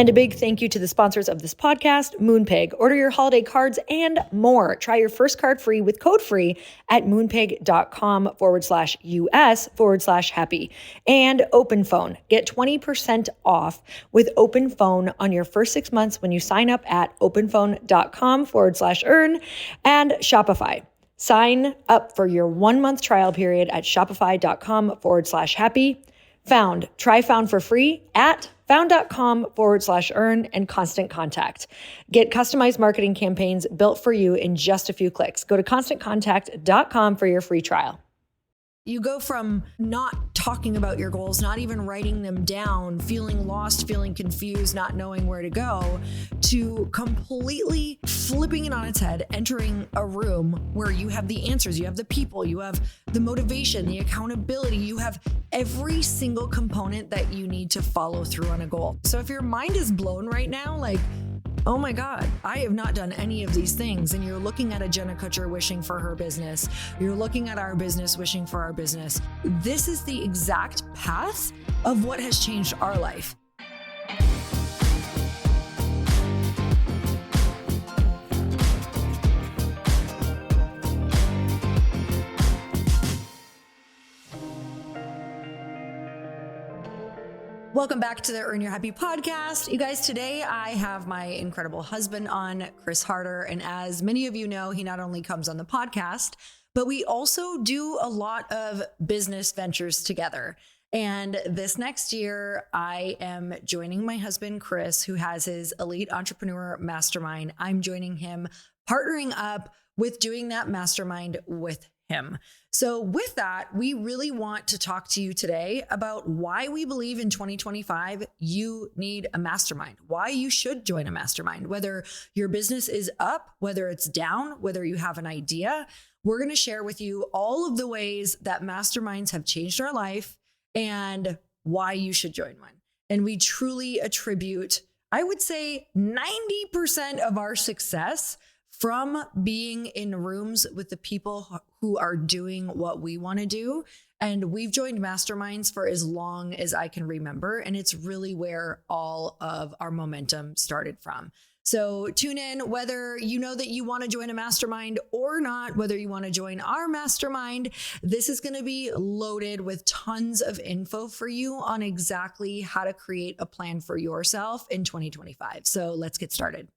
And a big thank you to the sponsors of this podcast, Moonpig. Order your holiday cards and more. Try your first card free with code free at moonpig.com/US/happy. And Open Phone. Get 20% off with Open Phone on your first 6 months when you sign up at openphone.com/earn and Shopify. Sign up for your 1-month trial period at shopify.com/happy. Found. Try Found for free at found.com/earn and Constant Contact. Get customized marketing campaigns built for you in just a few clicks. Go to constantcontact.com for your free trial. You go from not talking about your goals, not even writing them down, feeling lost, feeling confused, not knowing where to go, to completely flipping it on its head, entering a room where you have the answers, you have the people, you have the motivation, the accountability, you have every single component that you need to follow through on a goal. So if your mind is blown right now, like, oh my God, I have not done any of these things. And you're looking at a Jenna Kutcher wishing for her business. You're looking at our business wishing for our business. This is the exact path of what has changed our life. Welcome back to the Earn Your Happy podcast. You guys, today I have my incredible husband on, Chris Harder. And as many of you know, he not only comes on the podcast, but we also do a lot of business ventures together. And this next year, I am joining my husband, Chris, who has his Elite Entrepreneur Mastermind. I'm joining him, partnering up with doing that mastermind with him. So with that, we really want to talk to you today about why we believe in 2025, you need a mastermind, why you should join a mastermind, whether your business is up, whether it's down, whether you have an idea. We're going to share with you all of the ways that masterminds have changed our life and why you should join one. And we truly attribute, I would say 90% of our success from being in rooms with the people who are doing what we want to do. And we've joined masterminds for as long as I can remember. And it's really where all of our momentum started from. So tune in, whether you know that you want to join a mastermind or not, whether you want to join our mastermind. This is going to be loaded with tons of info for you on exactly how to create a plan for yourself in 2025. So let's get started.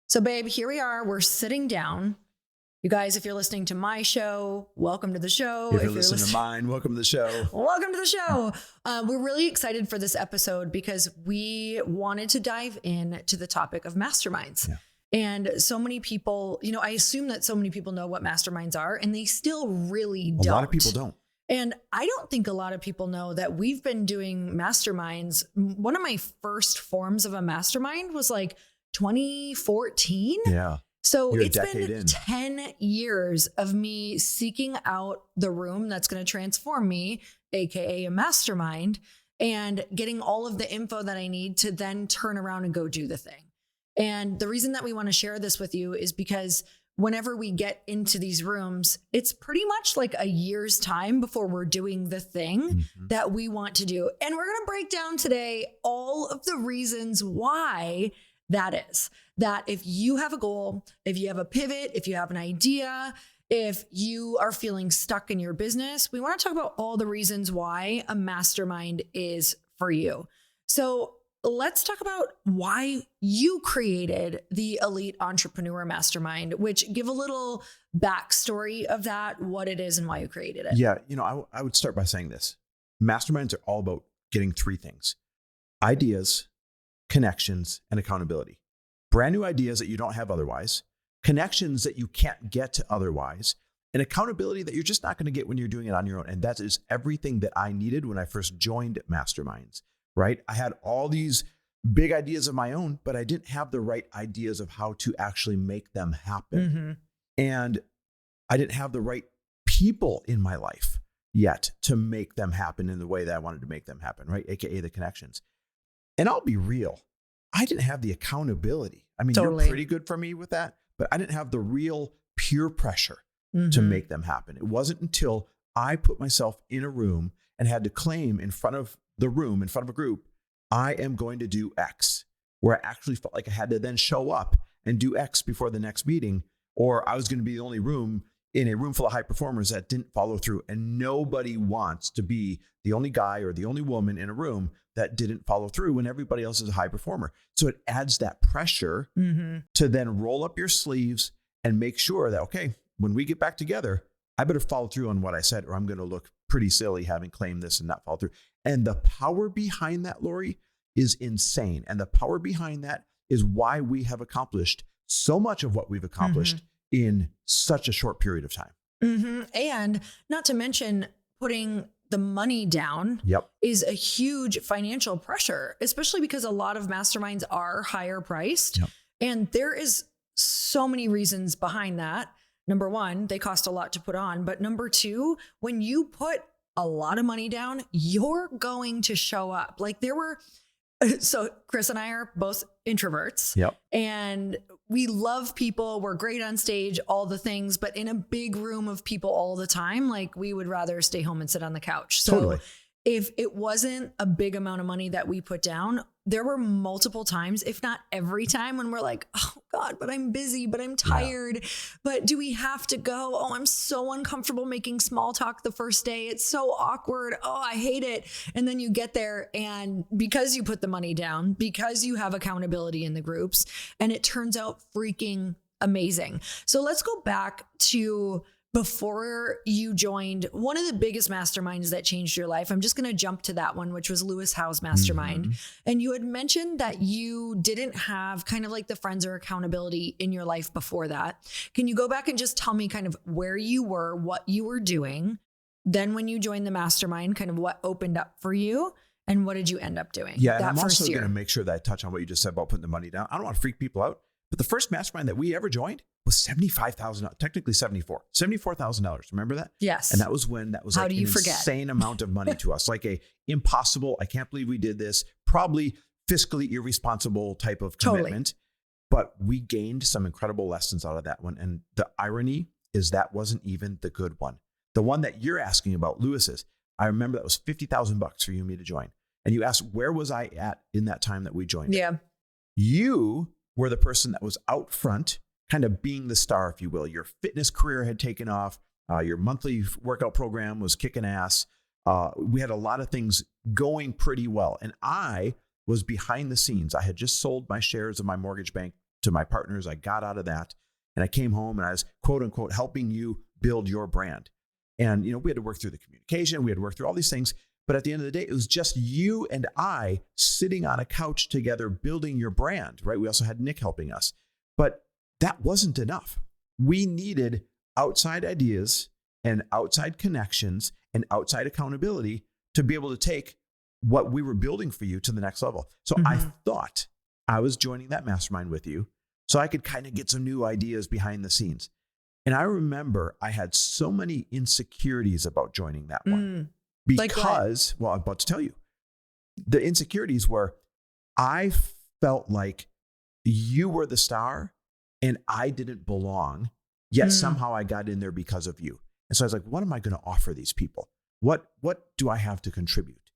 So babe, here we are. We're sitting down. You guys, if you're listening to my show, welcome to the show. If you're listening to mine, welcome to the show. Welcome to the show. We're really excited for this episode because we wanted to dive into the topic of masterminds. Yeah. And so many people, I assume that so many people know what masterminds are, and they still really don't. A lot of people don't. And I don't think a lot of people know that we've been doing masterminds. One of my first forms of a mastermind was like 2014. Yeah. So it's been 10 years of me seeking out the room that's going to transform me, AKA a mastermind, and getting all of the info that I need to then turn around and go do the thing. And the reason that we want to share this with you is because whenever we get into these rooms, it's pretty much like a year's time before we're doing the thing that we want to do. And we're going to break down today all of the reasons why that is. That if you have a goal, if you have a pivot, if you have an idea, if you are feeling stuck in your business, we want to talk about all the reasons why a mastermind is for you. So let's talk about why you created the Elite Entrepreneur Mastermind, which give a little backstory of that, what it is and why you created it. Yeah. I would start by saying this. Masterminds are all about getting three things: ideas, connections, and accountability. Brand new ideas that you don't have otherwise, connections that you can't get to otherwise, and accountability that you're just not going to get when you're doing it on your own. And that is everything that I needed when I first joined masterminds, right? I had all these big ideas of my own, but I didn't have the right ideas of how to actually make them happen. And I didn't have the right people in my life yet to make them happen in the way that I wanted to make them happen, right? AKA the connections. And I'll be real, I didn't have the accountability. I mean, You're pretty good for me with that, but I didn't have the real peer pressure to make them happen. It wasn't until I put myself in a room and had to claim in front of the room, in front of a group, I am going to do X. where I actually felt like I had to then show up and do X before the next meeting, or I was going to be the only room in a room full of high performers that didn't follow through. And nobody wants to be the only guy or the only woman in a room that didn't follow through when everybody else is a high performer. So it adds that pressure to then roll up your sleeves and make sure that, okay, when we get back together, I better follow through on what I said, or I'm going to look pretty silly having claimed this and not follow through. And the power behind that, Lori, is insane. And the power behind that is why we have accomplished so much of what we've accomplished in such a short period of time. And not to mention putting the money down is a huge financial pressure, especially because a lot of masterminds are higher priced. And there is so many reasons behind that. Number one, they cost a lot to put on. But number two, when you put a lot of money down, you're going to show up. Like so Chris and I are both introverts and we love people. We're great on stage, all the things, but in a big room of people all the time, like we would rather stay home and sit on the couch. So if it wasn't a big amount of money that we put down, there were multiple times, if not every time, when we're like, oh God, but I'm busy, but I'm tired. But do we have to go? Oh, I'm so uncomfortable making small talk the first day. It's so awkward. Oh, I hate it. And then you get there, and because you put the money down, because you have accountability in the groups, and it turns out freaking amazing. So let's go back to before you joined one of the biggest masterminds that changed your life. I'm just going to jump to that one, which was Lewis Howe's mastermind. And you had mentioned that you didn't have kind of like the friends or accountability in your life before that. Can you go back and just tell me kind of where you were, what you were doing? Then when you joined the mastermind, kind of what opened up for you and what did you end up doing? Yeah. And I'm also going to make sure that I touch on what you just said about putting the money down. I don't want to freak people out, but the first mastermind that we ever joined was $75,000, technically $74,000. Remember that? Yes. And that was when that was like an insane amount of money to us, like a impossible, I can't believe we did this, probably fiscally irresponsible type of commitment. But we gained some incredible lessons out of that one. And the irony is that wasn't even the good one. The one that you're asking about, Lewis's, I remember that was $50,000 for you and me to join. And you asked, where was I at in that time that we joined? Yeah. You were the person that was out front, kind of being the star, if you will. Your fitness career had taken off. Your monthly workout program was kicking ass. We had a lot of things going pretty well. And I was behind the scenes. I had just sold my shares of my mortgage bank to my partners. I got out of that and I came home and I was quote unquote helping you build your brand. And, we had to work through the communication. We had to work through all these things. But at the end of the day, it was just you and I sitting on a couch together, building your brand, right? We also had Nick helping us. But that wasn't enough. We needed outside ideas and outside connections and outside accountability to be able to take what we were building for you to the next level. So I thought I was joining that mastermind with you so I could kind of get some new ideas behind the scenes. And I remember I had so many insecurities about joining that one because, well, I'm about to tell you, the insecurities were I felt like you were the star and I didn't belong, yet somehow I got in there because of you. And so I was like, what am I going to offer these people? What do I have to contribute?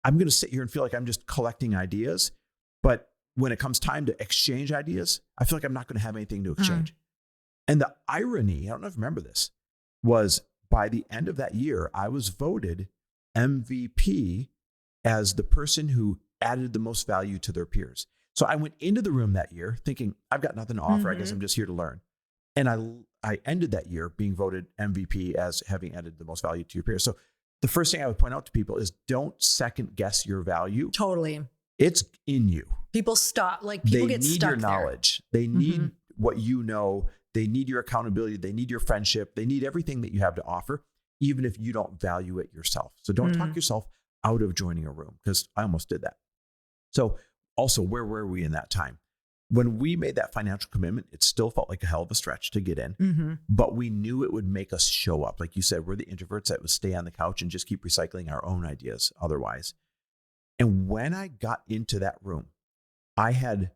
I'm going to sit here and feel like I'm just collecting ideas. But when it comes time to exchange ideas, I feel like I'm not going to have anything to exchange. And the irony, I don't know if you remember this, was by the end of that year, I was voted MVP as the person who added the most value to their peers. So I went into the room that year thinking, I've got nothing to offer. I guess I'm just here to learn. And I ended that year being voted MVP as having added the most value to your peers. So the first thing I would point out to people is don't second guess your value. Totally. It's in you. People stop, people get stuck there. They need your knowledge. They need what you know. They need your accountability. They need your friendship. They need everything that you have to offer, even if you don't value it yourself. So don't talk yourself out of joining a room, because I almost did that. So also, where were we in that time? When we made that financial commitment, it still felt like a hell of a stretch to get in, but we knew it would make us show up. Like you said, we're the introverts that would stay on the couch and just keep recycling our own ideas otherwise. And when I got into that room, I had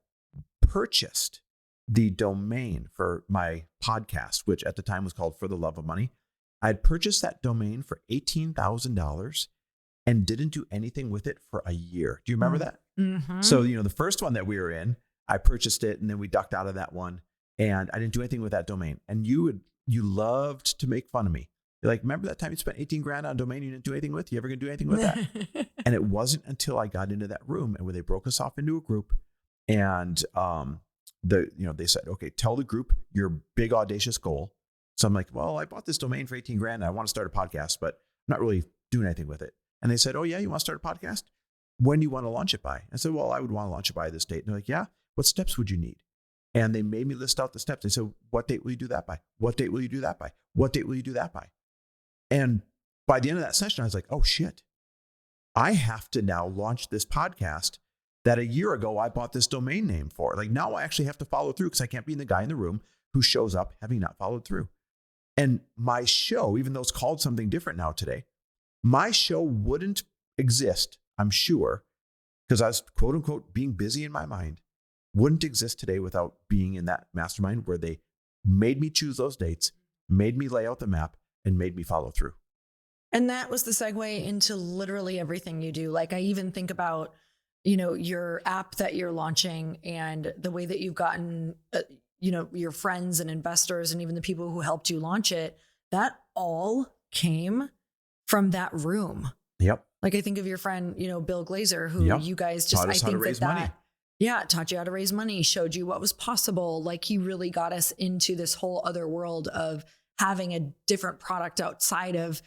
purchased the domain for my podcast, which at the time was called For the Love of Money. I had purchased that domain for $18,000 and didn't do anything with it for a year. Do you remember that? So, the first one that we were in, I purchased it and then we ducked out of that one and I didn't do anything with that domain. And you loved to make fun of me. You're like, remember that time you spent 18 grand on a domain you didn't do anything with? You ever going to do anything with that? And it wasn't until I got into that room and where they broke us off into a group and they said, okay, tell the group your big audacious goal. So I'm like, well, I bought this domain for 18 grand and I want to start a podcast, but I'm not really doing anything with it. And they said, oh yeah, you want to start a podcast? When do you want to launch it by? I said, well, I would want to launch it by this date. And they're like, yeah, what steps would you need? And they made me list out the steps. They said, what date will you do that by? What date will you do that by? What date will you do that by? And by the end of that session, I was like, oh shit, I have to now launch this podcast that a year ago I bought this domain name for. Like now I actually have to follow through because I can't be the guy in the room who shows up having not followed through. And my show, even though it's called something different now today, my show wouldn't exist, I'm sure, because I was quote unquote being busy in my mind, wouldn't exist today without being in that mastermind where they made me choose those dates, made me lay out the map, and made me follow through. And that was the segue into literally everything you do. Like I even think about, your app that you're launching and the way that you've gotten, your friends and investors and even the people who helped you launch it, that all came from that room. Yep. Like I think of your friend, Bill Glazer, who you guys just, taught us how to raise money. Taught you how to raise money, showed you what was possible. Like he really got us into this whole other world of having a different product outside of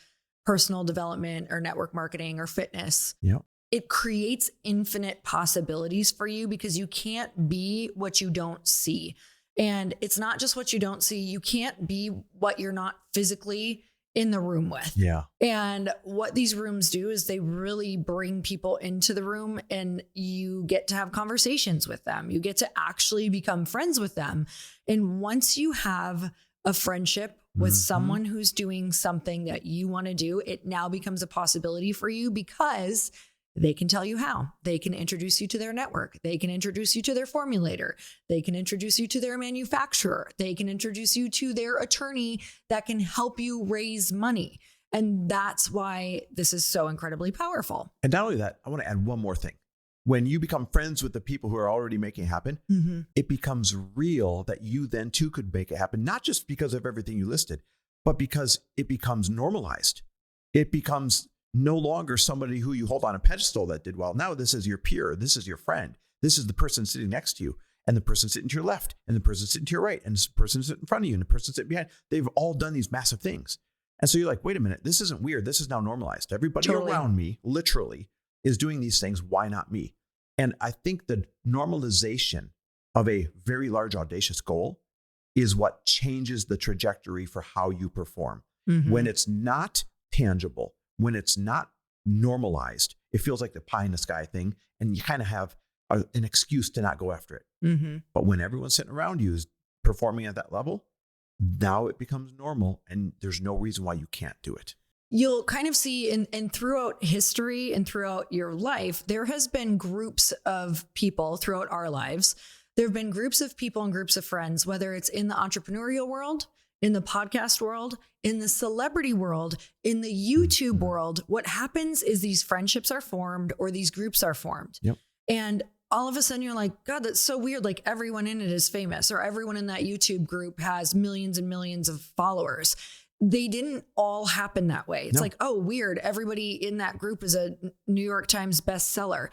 personal development or network marketing or fitness. Yep. It creates infinite possibilities for you because you can't be what you don't see. And it's not just what you don't see. You can't be what you're not physically in the room with. Yeah. And what these rooms do is they really bring people into the room and you get to have conversations with them. You get to actually become friends with them. And once you have a friendship with someone who's doing something that you want to do, it now becomes a possibility for you because they can tell you how. They can introduce you to their network. They can introduce you to their formulator. They can introduce you to their manufacturer. They can introduce you to their attorney that can help you raise money. And that's why this is so incredibly powerful. And not only that, I want to add one more thing. When you become friends with the people who are already making it happen, it becomes real that you then too could make it happen, not just because of everything you listed, but because it becomes normalized. It becomes no longer somebody who you hold on a pedestal that did well. Now this is your peer. This is your friend. This is the person sitting next to you and the person sitting to your left and the person sitting to your right and the person sitting in front of you and the person sitting behind. They've all done these massive things. And so you're like, wait a minute, this isn't weird. This is now normalized. Everybody around me literally is doing these things. Why not me? And I think the normalization of a very large, audacious goal is what changes the trajectory for how you perform. When it's not tangible, when it's not normalized, it feels like the pie in the sky thing. And you kind of have an excuse to not go after it. But when everyone's sitting around you is performing at that level, now it becomes normal and there's no reason why you can't do it. You'll kind of see in throughout history and throughout your life, there has been groups of people throughout our lives. There have been groups of people and groups of friends, whether it's in the entrepreneurial world, in the podcast world, in the celebrity world, in the YouTube world. What happens is these friendships are formed or these groups are formed. And all of a sudden you're like, God, that's so weird. Like everyone in it is famous or everyone in that YouTube group has millions and millions of followers. They didn't all happen that way. It's like, oh, weird. Everybody in that group is a New York Times bestseller.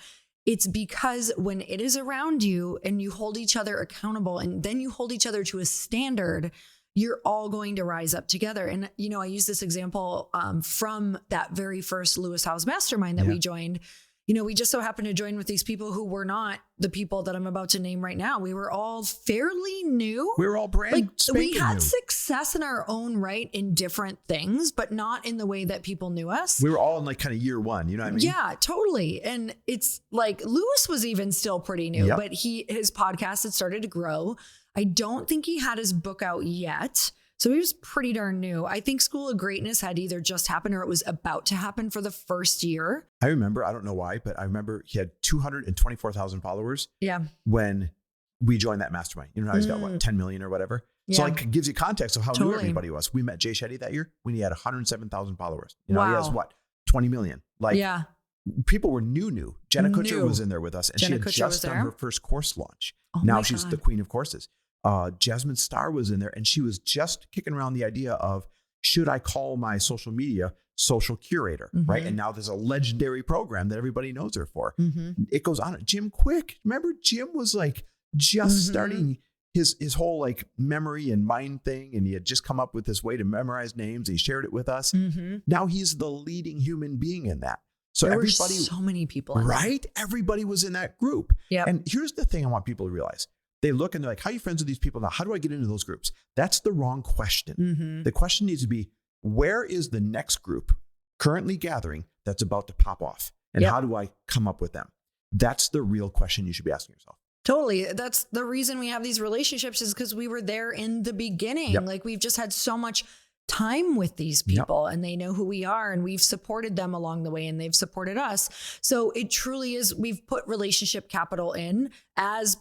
It's because when it is around you and you hold each other accountable and then you hold each other to a standard, you're all going to rise up together. And, I use this example from that very first Lewis Howes Mastermind that we joined. We just so happened to join with these people who were not the people that I'm about to name right now. We were all fairly new. We were all brand we had new. Success in our own right in different things, but not in the way that people knew us. We were all in like kind of year one, you know what I mean? Yeah, totally. And it's like Lewis was even still pretty new, but his podcast had started to grow. I don't think he had his book out yet. So he was pretty darn new. I think School of Greatness had either just happened or it was about to happen for the first year. I remember, I don't know why, but I remember he had 224,000 followers. Yeah. When we joined that mastermind. You know how he's got 10 million or whatever. So like gives you context of how new everybody was. We met Jay Shetty that year when he had 107,000 followers. He has 20 million. Like people were new. Jenna Kutcher New. was in there with us, and Jenna she had Kutcher just was done there? her first course launch. Oh Now my she's God. the queen of courses. Jasmine Starr was in there, and she was just kicking around the idea of, should I call my social media social curator, right? And now there's a legendary program that everybody knows her for. It goes on. Jim Quick, remember Jim was like just starting his whole like memory and mind thing, and he had just come up with this way to memorize names. He shared it with us. Now he's the leading human being in that. So there everybody, were so many people in right? Everybody was in that group. Yep. And here's the thing I want people to realize. They look and they're like, how are you friends with these people now? How do I get into those groups? That's the wrong question. The question needs to be, where is the next group currently gathering that's about to pop off? And how do I come up with them? That's the real question you should be asking yourself. Totally. That's the reason we have these relationships, is because we were there in the beginning. Like, we've just had so much time with these people and they know who we are, and we've supported them along the way and they've supported us. So it truly is, we've put relationship capital in as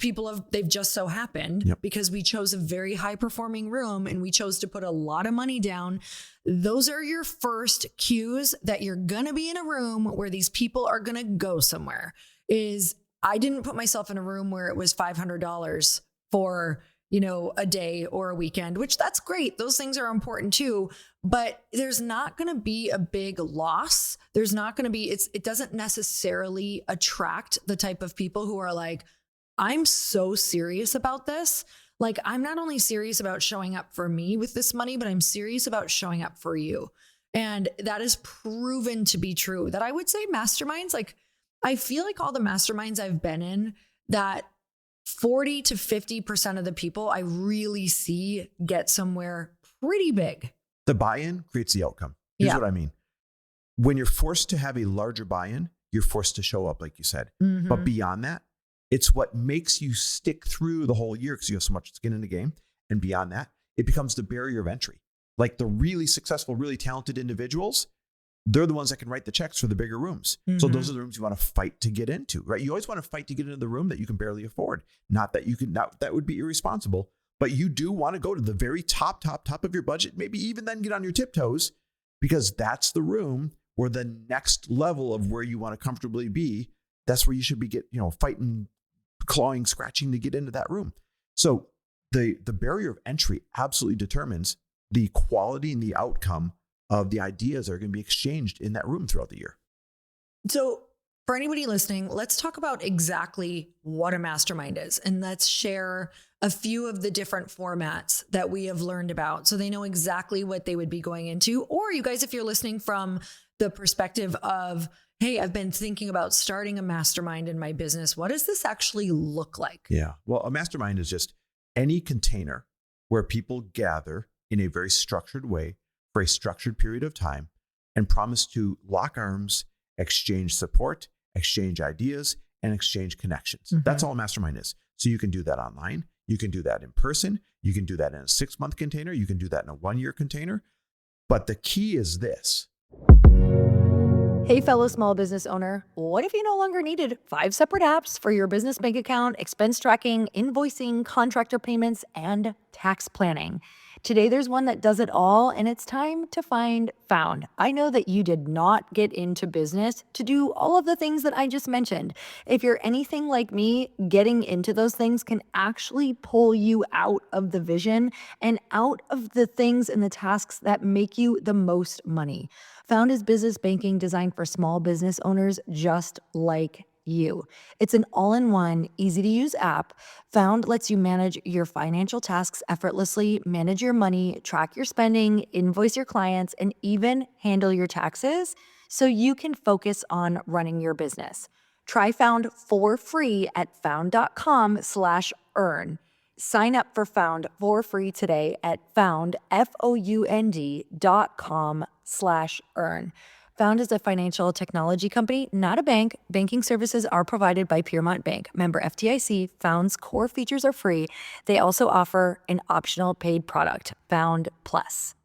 they've just so happened because we chose a very high performing room and we chose to put a lot of money down. Those are your first cues that you're going to be in a room where these people are going to go somewhere. I didn't put myself in a room where it was $500 for, a day or a weekend, which that's great. Those things are important too, but there's not going to be a big loss. There's not going to be, it doesn't necessarily attract the type of people who are like, I'm so serious about this. Like, I'm not only serious about showing up for me with this money, but I'm serious about showing up for you. And that is proven to be true. That I would say masterminds, like, I feel like all the masterminds I've been in, that 40 to 50% of the people I really see get somewhere pretty big. The buy-in creates the outcome. Here's what I mean. When you're forced to have a larger buy-in, you're forced to show up, like you said. But beyond that, it's what makes you stick through the whole year because you have so much skin in the game. And beyond that, it becomes the barrier of entry. Like the really successful, really talented individuals, they're the ones that can write the checks for the bigger rooms. So those are the rooms you want to fight to get into, right? You always want to fight to get into the room that you can barely afford. Not that that would be irresponsible, but you do want to go to the very top of your budget, maybe even then get on your tiptoes, because that's the room where the next level of where you want to comfortably be, that's where you should be fighting, clawing, scratching to get into that room. So the barrier of entry absolutely determines the quality and the outcome of the ideas that are going to be exchanged in that room throughout the year. So for anybody listening, let's talk about exactly what a mastermind is. And let's share a few of the different formats that we have learned about so they know exactly what they would be going into. Or you guys, if you're listening from the perspective of, hey, I've been thinking about starting a mastermind in my business, what does this actually look like? Yeah. Well, a mastermind is just any container where people gather in a very structured way for a structured period of time and promise to lock arms, exchange support, exchange ideas, and exchange connections. That's all a mastermind is. So you can do that online. You can do that in person. You can do that in a 6-month container. You can do that in a 1-year container. But the key is this. Hey, fellow small business owner, what if you no longer needed 5 separate apps for your business bank account, expense tracking, invoicing, contractor payments, and tax planning? Today, there's one that does it all, and it's time to find Found. I know that you did not get into business to do all of the things that I just mentioned. If you're anything like me, getting into those things can actually pull you out of the vision and out of the things and the tasks that make you the most money. Found is business banking designed for small business owners just like you. It's an all-in-one, easy-to-use app. Found lets you manage your financial tasks effortlessly, manage your money, track your spending, invoice your clients, and even handle your taxes so you can focus on running your business. Try Found for free at found.com/earn. Sign up for Found for free today at found.com/earn. Found is a financial technology company, not a bank. Banking services are provided by Piermont Bank. Member FDIC. Found's core features are free. They also offer an optional paid product, Found Plus.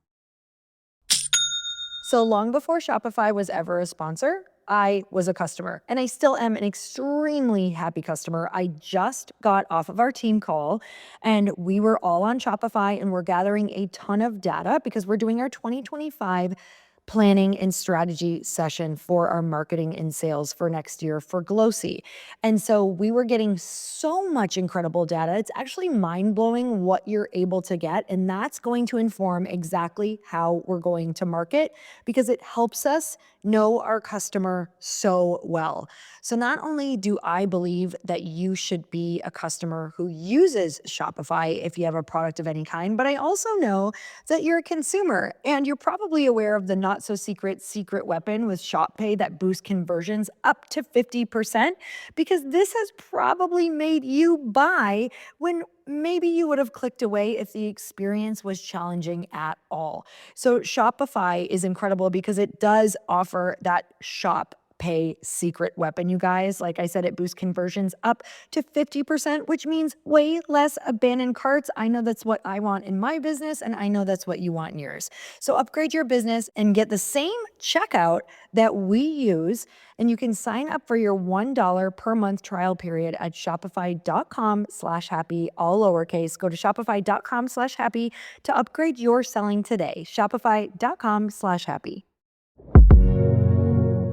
So long before Shopify was ever a sponsor, I was a customer, and I still am an extremely happy customer. I just got off of our team call, and we were all on Shopify, and we're gathering a ton of data because we're doing our 2025 planning and strategy session for our marketing and sales for next year for Glōci. And so we were getting so much incredible data. It's actually mind-blowing what you're able to get. And that's going to inform exactly how we're going to market because it helps us know our customer so well. So not only do I believe that you should be a customer who uses Shopify if you have a product of any kind, but I also know that you're a consumer and you're probably aware of the not so secret weapon with ShopPay that boosts conversions up to 50% because this has probably made you buy when maybe you would have clicked away if the experience was challenging at all. So Shopify is incredible because it does offer that shop pay secret weapon, you guys. Like I said, it boosts conversions up to 50%, which means way less abandoned carts. I know that's what I want in my business, and I know that's what you want in yours. So upgrade your business and get the same checkout that we use, and you can sign up for your $1 per month trial period at shopify.com/happy, all lowercase. Go to shopify.com/happy to upgrade your selling today. Shopify.com/happy.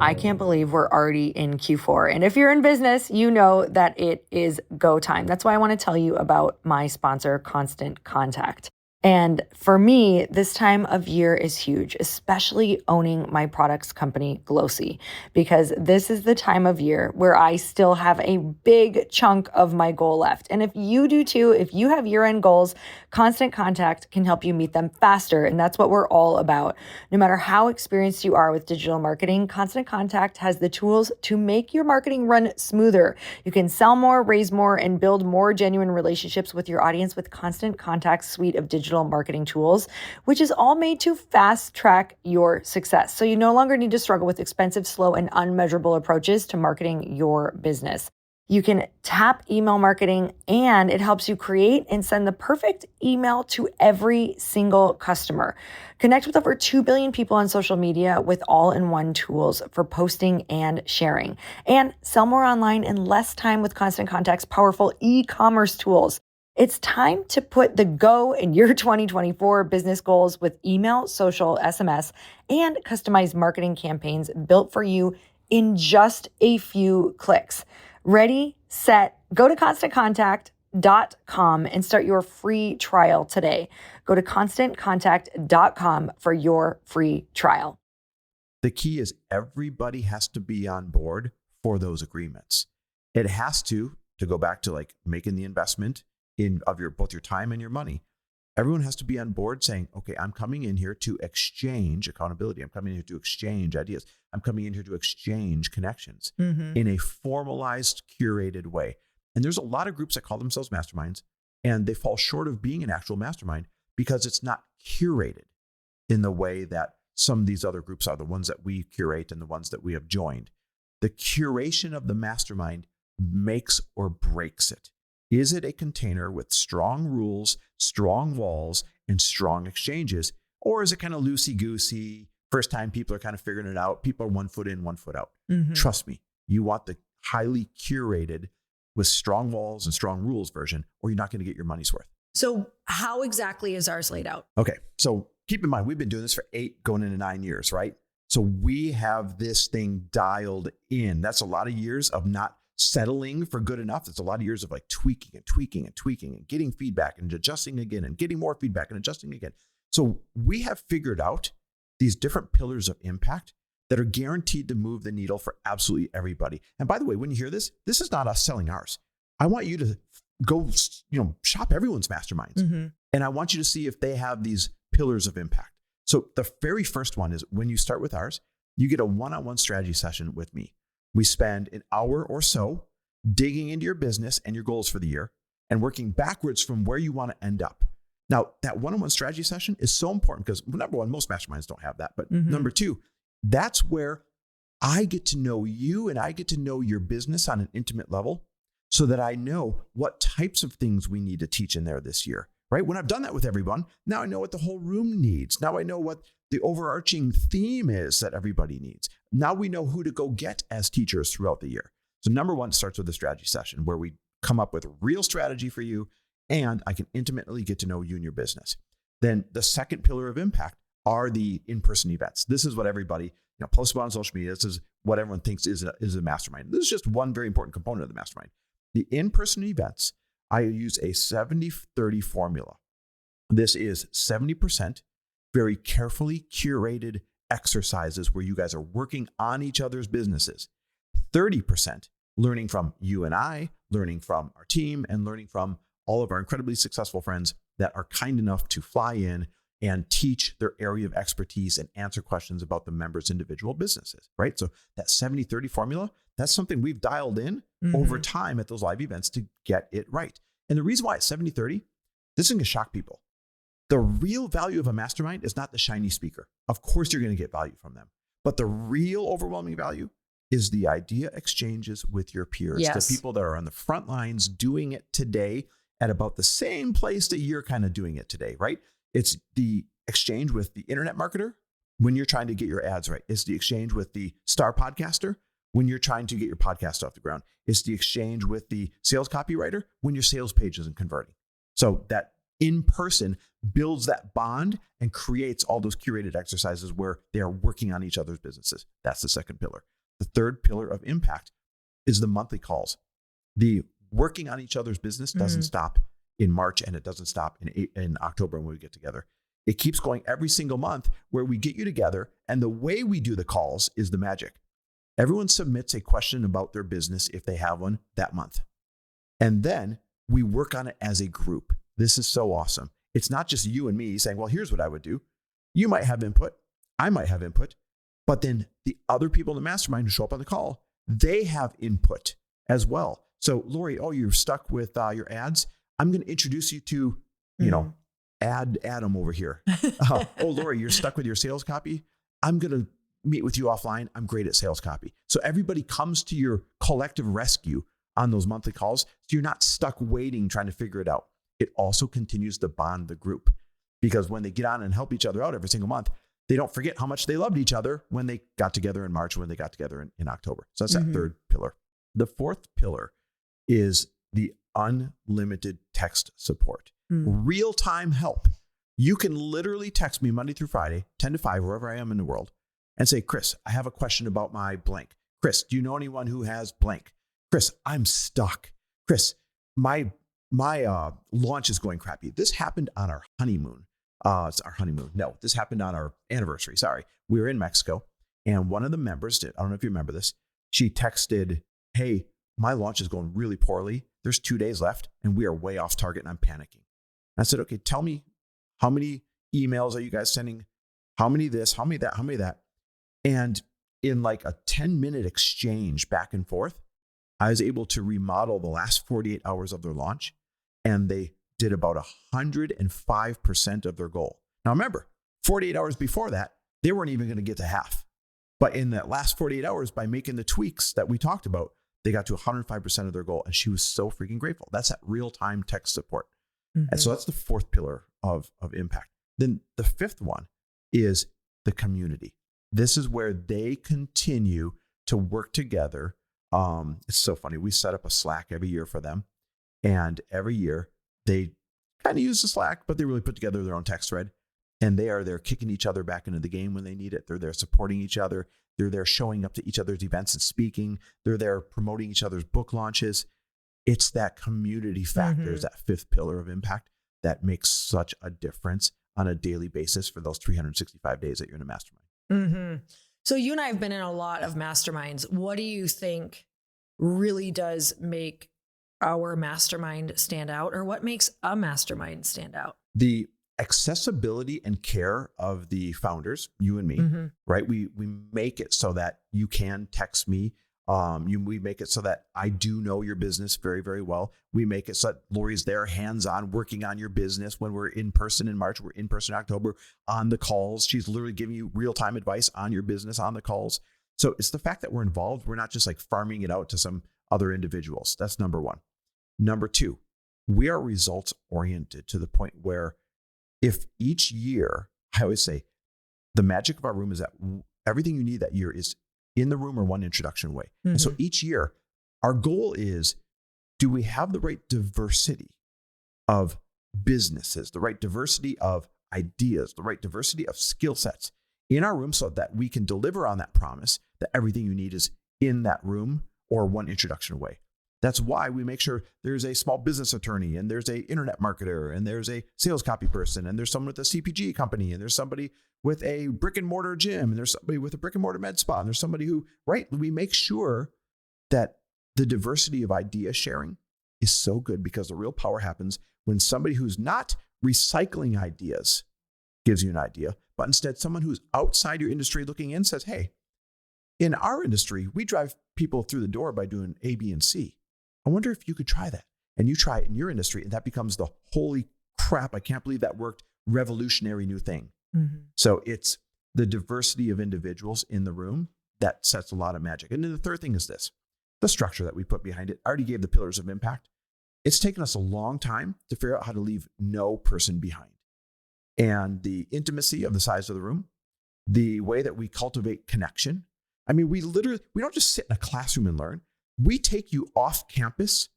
I can't believe we're already in Q4. And if you're in business, you know that it is go time. That's why I want to tell you about my sponsor, Constant Contact. And for me, this time of year is huge, especially owning my products company, Glōci, because this is the time of year where I still have a big chunk of my goal left. And if you do too, if you have year-end goals, Constant Contact can help you meet them faster. And that's what we're all about. No matter how experienced you are with digital marketing, Constant Contact has the tools to make your marketing run smoother. You can sell more, raise more, and build more genuine relationships with your audience with Constant Contact's suite of digital marketing tools, which is all made to fast track your success. So you no longer need to struggle with expensive, slow, and unmeasurable approaches to marketing your business. You can tap email marketing, and it helps you create and send the perfect email to every single customer. Connect with over 2 billion people on social media with all-in-one tools for posting and sharing. And sell more online in less time with Constant Contact's powerful e-commerce tools. It's time to put the go in your 2024 business goals with email, social, SMS, and customized marketing campaigns built for you in just a few clicks. Ready, set, go to ConstantContact.com and start your free trial today. Go to ConstantContact.com for your free trial. The key is everybody has to be on board for those agreements. It has to go back to like making the investment of both your time and your money. Everyone has to be on board saying, okay, I'm coming in here to exchange accountability. I'm coming in here to exchange ideas. I'm coming in here to exchange connections in a formalized, curated way. And there's a lot of groups that call themselves masterminds, and they fall short of being an actual mastermind because it's not curated in the way that some of these other groups are, the ones that we curate and the ones that we have joined. The curation of the mastermind makes or breaks it. Is it a container with strong rules, strong walls, and strong exchanges? Or is it kind of loosey-goosey? First time people are kind of figuring it out. People are 1 foot in, 1 foot out. Trust me, you want the highly curated with strong walls and strong rules version, or you're not going to get your money's worth. So how exactly is ours laid out? Okay, so keep in mind, we've been doing this for 8 going into 9 years, right? So we have this thing dialed in. That's a lot of years of not settling for good enough. It's a lot of years of like tweaking and getting feedback and adjusting again and getting more feedback and adjusting again. So we have figured out these different pillars of impact that are guaranteed to move the needle for absolutely everybody. And by the way, when you hear this, this is not us selling ours. I want you to go, shop everyone's masterminds. And I want you to see if they have these pillars of impact. So the very first one is when you start with ours, you get a one-on-one strategy session with me. We spend an hour or so digging into your business and your goals for the year and working backwards from where you want to end up. Now, that one-on-one strategy session is so important because number one, most masterminds don't have that. But number two, that's where I get to know you and I get to know your business on an intimate level so that I know what types of things we need to teach in there this year, right? When I've done that with everyone, now I know what the whole room needs. Now I know what the overarching theme is that everybody needs. Now we know who to go get as teachers throughout the year. So number one starts with a strategy session where we come up with a real strategy for you and I can intimately get to know you and your business. Then the second pillar of impact, are the in-person events. This is what everybody posts about on social media. This is what everyone thinks is a mastermind. This is just one very important component of the mastermind. The in-person events, I use a 70-30 formula. This is 70% very carefully curated exercises where you guys are working on each other's businesses. 30% learning from you and I, learning from our team, and learning from all of our incredibly successful friends that are kind enough to fly in and teach their area of expertise and answer questions about the members' individual businesses, right? So that 70-30 formula, that's something we've dialed in over time at those live events to get it right. And the reason why it's 70-30, this is going to shock people. The real value of a mastermind is not the shiny speaker. Of course, you're going to get value from them. But the real overwhelming value is the idea exchanges with your peers, the people that are on the front lines doing it today at about the same place that you're kind of doing it today, right? It's the exchange with the internet marketer when you're trying to get your ads right. It's the exchange with the star podcaster when you're trying to get your podcast off the ground. It's the exchange with the sales copywriter when your sales page isn't converting. So that in person builds that bond and creates all those curated exercises where they are working on each other's businesses. That's the second pillar. The third pillar of impact is the monthly calls. The working on each other's business doesn't stop in March, and it doesn't stop in October when we get together. It keeps going every single month where we get you together. And the way we do the calls is the magic. Everyone submits a question about their business if they have one that month. And then we work on it as a group. This is so awesome. It's not just you and me saying, well, here's what I would do. You might have input. I might have input. But then the other people in the mastermind who show up on the call, they have input as well. So Lori, you're stuck with your ads. I'm going to introduce you to, Adam over here. Lori, you're stuck with your sales copy. I'm going to meet with you offline. I'm great at sales copy. So everybody comes to your collective rescue on those monthly calls. So you're not stuck waiting, trying to figure it out. It also continues to bond the group because when they get on and help each other out every single month, they don't forget how much they loved each other when they got together in March, when they got together in October. So that's that third pillar. The fourth pillar is the unlimited text support. Real-time help. You can literally text me Monday through Friday, 10 to 5, wherever I am in the world, and say, Chris, I have a question about my blank. Chris, do you know anyone who has blank? Chris, I'm stuck. Chris, my launch is going crappy. This happened on our honeymoon. It's our honeymoon. No, this happened on our anniversary. Sorry. We were in Mexico, and one of the members did. I don't know if you remember this. She texted, hey, my launch is going really poorly. There's 2 days left, and we are way off target, and I'm panicking. I said, okay, tell me, how many emails are you guys sending? How many this? How many that? How many that? And in like a 10-minute exchange back and forth, I was able to remodel the last 48 hours of their launch, and they did about 105% of their goal. Now remember, 48 hours before that, they weren't even going to get to half. But in that last 48 hours, by making the tweaks that we talked about, they got to 105% of their goal. And she was so freaking grateful. That's that real-time text support. And so that's the fourth pillar of impact. Then the fifth one is the community. This is where they continue to work together. It's so funny. We set up a Slack every year for them. And every year they kind of use the Slack, but they really put together their own text thread. And they are there kicking each other back into the game when they need it. They're there supporting each other. They're there showing up to each other's events and speaking. They're there promoting each other's book launches. It's that community factor, is that fifth pillar of impact that makes such a difference on a daily basis for those 365 days that you're in a mastermind. So you and I have been in a lot of masterminds. What do you think really does make our mastermind stand out, or what makes a mastermind stand out? The accessibility and care of the founders, you and me, right? We make it so that you can text me. We make it so that I do know your business very, very well. We make it so that Lori's there hands-on working on your business. When we're in person in March, we're in person in October on the calls. She's literally giving you real-time advice on your business on the calls. So it's the fact that we're involved. We're not just like farming it out to some other individuals. That's number one. Number two, we are results oriented to the point where if each year, I always say the magic of our room is that everything you need that year is in the room or one introduction away. And so each year, our goal is, do we have the right diversity of businesses, the right diversity of ideas, the right diversity of skill sets in our room so that we can deliver on that promise that everything you need is in that room or one introduction away. That's why we make sure there's a small business attorney and there's a internet marketer and there's a sales copy person and there's someone with a CPG company and there's somebody with a brick and mortar gym and there's somebody with a brick and mortar med spa and there's somebody who, right? We make sure that the diversity of idea sharing is so good because the real power happens when somebody who's not recycling ideas gives you an idea, but instead someone who's outside your industry looking in says, hey, in our industry, we drive people through the door by doing A, B, and C. I wonder if you could try that. And you try it in your industry, and that becomes the holy crap, I can't believe that worked, revolutionary new thing. Mm-hmm. So it's the diversity of individuals in the room that sets a lot of magic. And then the third thing is this, the structure that we put behind it. I already gave the pillars of impact. It's taken us a long time to figure out how to leave no person behind. And the intimacy of the size of the room, the way that we cultivate connection. I mean, we don't just sit in a classroom and learn. We take you off campus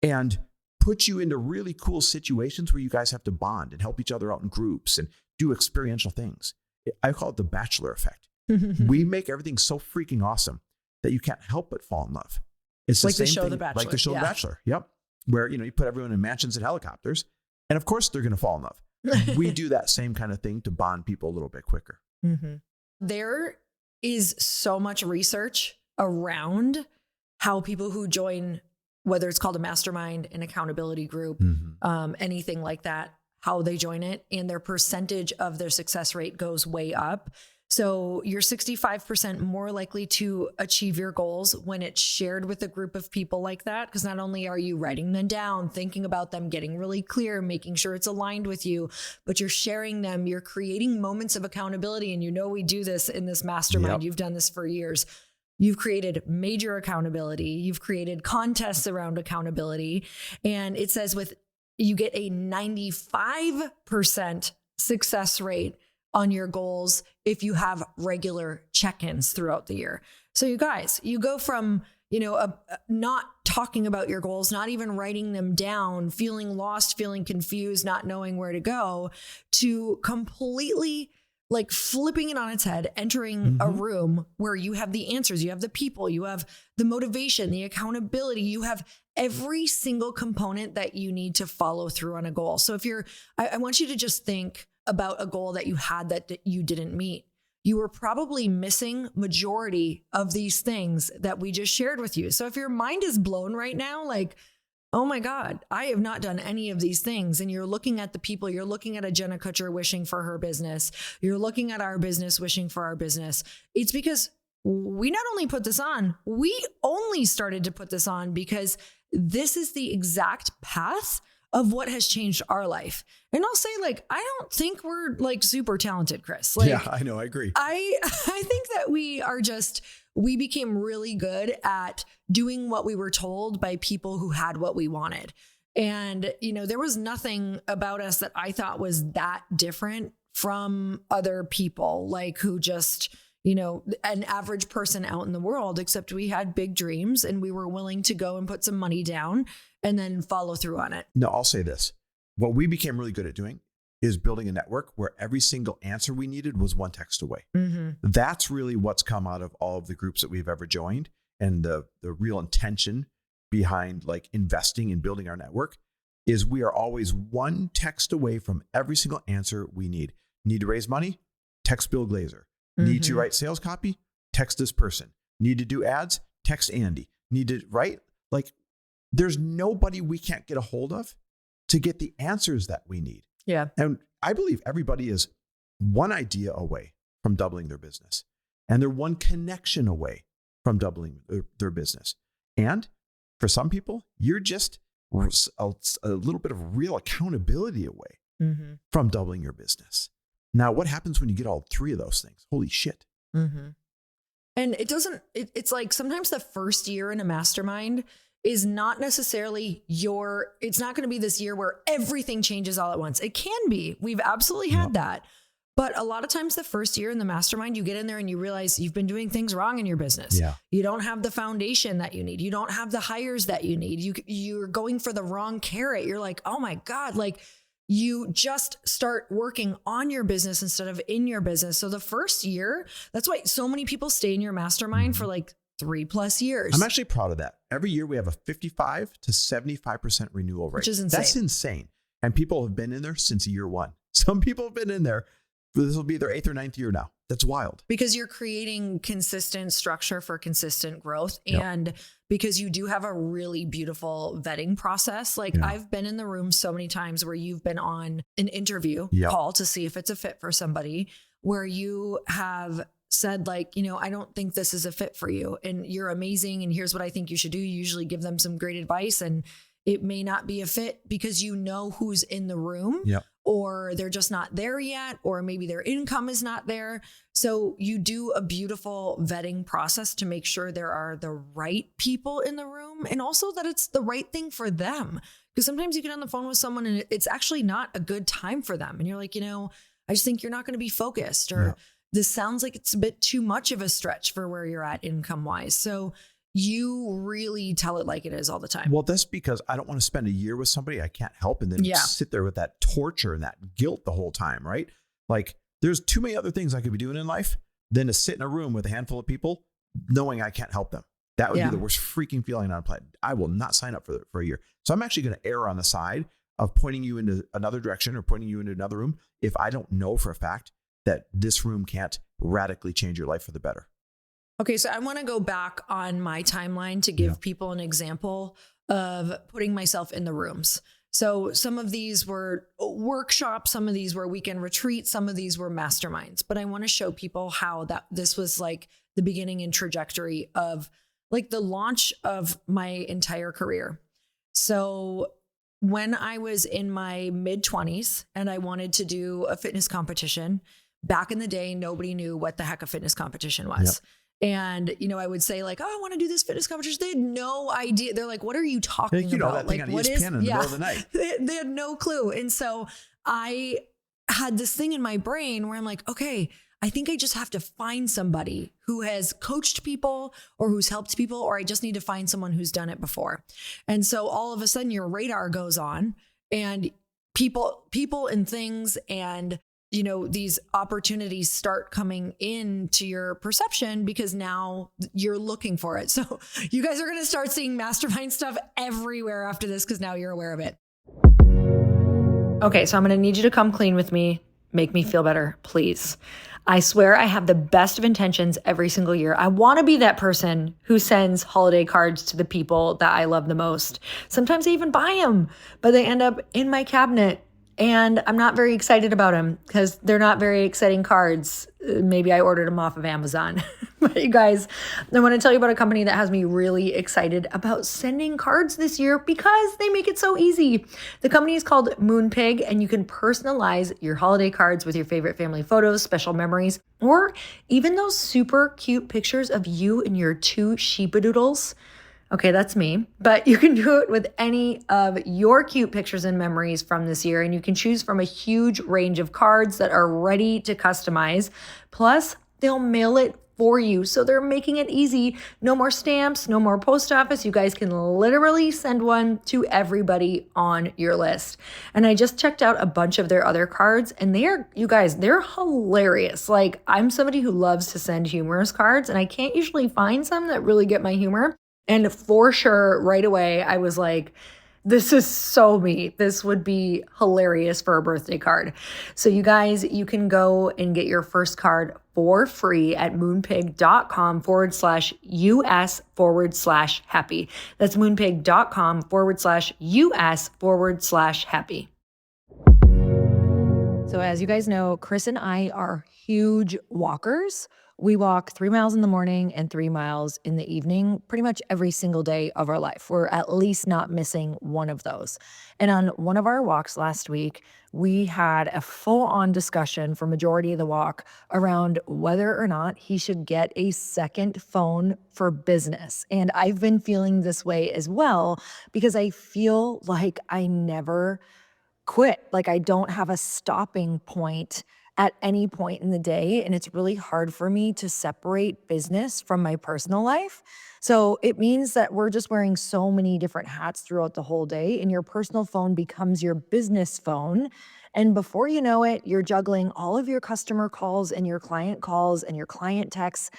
and put you into really cool situations where you guys have to bond and help each other out in groups and do experiential things. I call it the Bachelor effect. We make everything so freaking awesome that you can't help but fall in love. It's the like same the show thing, The Bachelor. like the show The Bachelor. Yep. Where, you put everyone in mansions and helicopters, and of course they're going to fall in love. We do that same kind of thing to bond people a little bit quicker. Mm-hmm. There is so much research around how people who join, whether it's called a mastermind, an accountability group, anything like that, how they join it and their percentage of their success rate goes way up. So you're 65% more likely to achieve your goals when it's shared with a group of people like that. Because not only are you writing them down, thinking about them, getting really clear, making sure it's aligned with you, but you're sharing them, you're creating moments of accountability. And we do this in this mastermind. Yep. You've done this for years. You've created major accountability. You've created contests around accountability. And it says you get a 95% success rate on your goals if you have regular check-ins throughout the year. So you guys, you go from, not talking about your goals, not even writing them down, feeling lost, feeling confused, not knowing where to go, to completely like flipping it on its head, entering a room where you have the answers, you have the people, you have the motivation, the accountability, you have every single component that you need to follow through on a goal. So I want you to just think about a goal that you had that you didn't meet. You were probably missing majority of these things that we just shared with you. So if your mind is blown right now, like, oh my God, I have not done any of these things. And you're looking at the people, you're looking at a Jenna Kutcher wishing for her business. You're looking at our business wishing for our business. It's because we not only put this on, we only started to put this on because this is the exact path of what has changed our life. And I'll say, like, I don't think we're like super talented, Chris. Like, yeah, I know. I agree. I think that we became really good at doing what we were told by people who had what we wanted. And, there was nothing about us that I thought was that different from other people, like who just, an average person out in the world, except we had big dreams and we were willing to go and put some money down and then follow through on it. No, I'll say this. What we became really good at doing is building a network where every single answer we needed was one text away. Mm-hmm. That's really what's come out of all of the groups that we've ever joined. And the real intention behind like investing in building our network is we are always one text away from every single answer we need. Need to raise money? Text Bill Glazer. Need to write sales copy? Text this person. Need to do ads? Text Andy. Need to write? Like, there's nobody we can't get a hold of to get the answers that we need. Yeah. And I believe everybody is one idea away from doubling their business. And they're one connection away from doubling their business. And for some people, you're just a little bit of real accountability away from doubling your business. Now, what happens when you get all three of those things? Holy shit. Mm-hmm. And it's like sometimes the first year in a mastermind is not necessarily it's not going to be this year where everything changes all at once. It can be. We've absolutely had that. But a lot of times the first year in the mastermind, you get in there and you realize you've been doing things wrong in your business. Yeah. You don't have the foundation that you need. You don't have the hires that you need. You're going for the wrong carrot. You're like, oh my God, like you just start working on your business instead of in your business. So the first year, that's why so many people stay in your mastermind for like 3+ years. I'm actually proud of that. Every year we have a 55 to 75% renewal rate. Which is insane. That's insane. And people have been in there since year one. Some people have been in there. This will be their 8th or 9th year now. That's wild. Because you're creating consistent structure for consistent growth. Yep. And because you do have a really beautiful vetting process. Like I've been in the room so many times where you've been on an interview call to see if it's a fit for somebody, where you have said like, I don't think this is a fit for you and you're amazing. And here's what I think you should do. You usually give them some great advice, and it may not be a fit because you know who's in the room. Yep. Or they're just not there yet, or maybe their income is not there. So you do a beautiful vetting process to make sure there are the right people in the room, and also that it's the right thing for them. Because sometimes you get on the phone with someone and it's actually not a good time for them. And you're like, I just think you're not going to be focused, or this sounds like it's a bit too much of a stretch for where you're at income wise. So you really tell it like it is all the time. Well, that's because I don't want to spend a year with somebody I can't help and then sit there with that torture and that guilt the whole time, right? Like there's too many other things I could be doing in life than to sit in a room with a handful of people knowing I can't help them. That would be the worst freaking feeling on the planet. I will not sign up for a year. So I'm actually going to err on the side of pointing you into another direction or pointing you into another room if I don't know for a fact that this room can't radically change your life for the better. Okay, so I want to go back on my timeline to give people an example of putting myself in the rooms. So some of these were workshops, some of these were weekend retreats, some of these were masterminds. But I want to show people how this was like the beginning and trajectory of like the launch of my entire career. So when I was in my mid-20s and I wanted to do a fitness competition, back in the day, nobody knew what the heck a fitness competition was. Yep. And, I would say like, I want to do this fitness competition. They had no idea. They're like, what are you talking about? That thing on ESPN in the middle of the night. They had no clue. And so I had this thing in my brain where I'm like, okay, I think I just have to find somebody who has coached people or who's helped people, or I just need to find someone who's done it before. And so all of a sudden your radar goes on, and people and things and these opportunities start coming into your perception because now you're looking for it. So you guys are going to start seeing mastermind stuff everywhere after this because now you're aware of it. Okay, so I'm going to need you to come clean with me. Make me feel better, please. I swear I have the best of intentions every single year. I want to be that person who sends holiday cards to the people that I love the most. Sometimes I even buy them, but they end up in my cabinet. And I'm not very excited about them because they're not very exciting cards. Maybe I ordered them off of Amazon. But you guys, I want to tell you about a company that has me really excited about sending cards this year because they make it so easy. The company is called Moonpig, and you can personalize your holiday cards with your favorite family photos, special memories, or even those super cute pictures of you and your 2 sheepadoodles. Okay, that's me. But you can do it with any of your cute pictures and memories from this year. And you can choose from a huge range of cards that are ready to customize. Plus, they'll mail it for you. So they're making it easy. No more stamps, no more post office. You guys can literally send one to everybody on your list. And I just checked out a bunch of their other cards, and they're hilarious. Like, I'm somebody who loves to send humorous cards, and I can't usually find some that really get my humor. And for sure, right away, I was like, this is so me. This would be hilarious for a birthday card. So you guys, you can go and get your first card for free at moonpig.com/US/happy. That's moonpig.com/US/happy. So as you guys know, Chris and I are huge walkers. We walk 3 miles in the morning and 3 miles in the evening, pretty much every single day of our life. We're at least not missing one of those. And on one of our walks last week, we had a full-on discussion for majority of the walk around whether or not he should get a second phone for business. And I've been feeling this way as well because I feel like I never quit. Like I don't have a stopping point at any point in the day. And it's really hard for me to separate business from my personal life. So it means that we're just wearing so many different hats throughout the whole day, and your personal phone becomes your business phone. And before you know it, you're juggling all of your customer calls and your client texts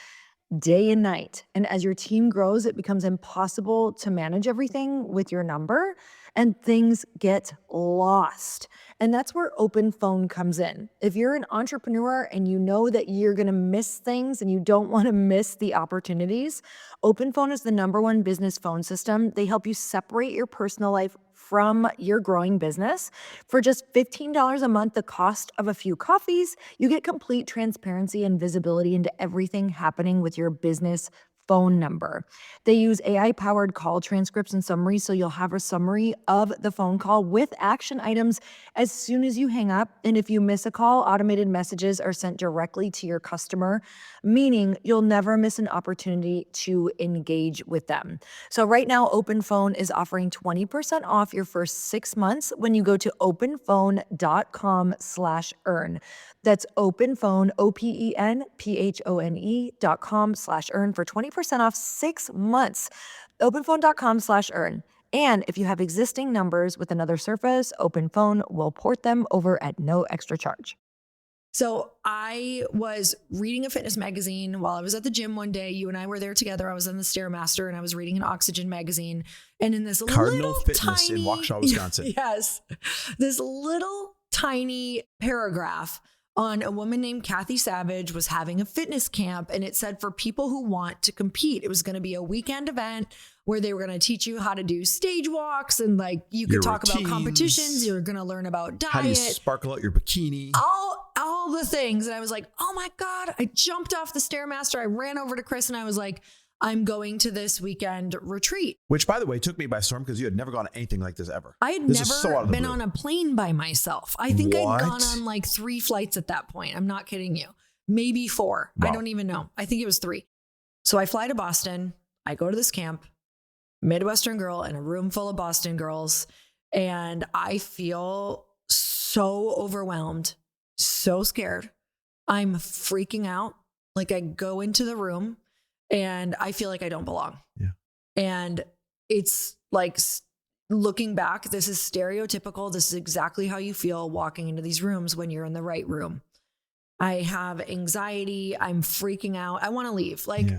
day and night. And as your team grows, it becomes impossible to manage everything with your number, and things get lost. And that's where open phone comes in. If you're an entrepreneur and you know that you're going to miss things and you don't want to miss the opportunities, open phone is the #1 business phone system. They help you separate your personal life from your growing business. For just $15 a month, the cost of a few coffees, you get complete transparency and visibility into everything happening with your business phone number. They use AI-powered call transcripts and summaries, so you'll have a summary of the phone call with action items as soon as you hang up. And if you miss a call, automated messages are sent directly to your customer, meaning you'll never miss an opportunity to engage with them. So right now, OpenPhone is offering 20% off your first 6 months when you go to openphone.com/earn. That's openphone, openphone.com/earn for 20% off 6 months. Openphone.com/earn. And if you have existing numbers with another service, OpenPhone will port them over at no extra charge. So I was reading a fitness magazine while I was at the gym one day. You and I were there together. I was on the Stairmaster and I was reading an Oxygen magazine. And in this Cardinal little Fitness tiny, in Waukesha, Wisconsin. Yes, this little tiny paragraph on a woman named Kathy Savage was having a fitness camp, and it said for people who want to compete. It was going to be a weekend event where they were going to teach you how to do stage walks, and like you could Your talk routines. about competitions. You're going to learn about How do you diet, sparkle out your bikini? all the things. And I was like, oh my God, I jumped off the Stairmaster. I ran over to Chris and I was like, I'm going to this weekend retreat. Which, by the way, took me by storm because you had never gone to anything like this ever. I had This is so out never of the been blue. on a plane by myself. I think What? I'd gone on like 3 flights at that point. I'm not kidding you. Maybe 4. Wow. I don't even know. I think it was 3. So I fly to Boston. I go to this camp, Midwestern girl in a room full of Boston girls. And I feel so overwhelmed, so scared. I'm freaking out. Like I go into the room and I feel like I don't belong. Yeah. And it's like looking back, this is stereotypical. This is exactly how you feel walking into these rooms when you're in the right room. I have anxiety. I'm freaking out. I want to leave. Like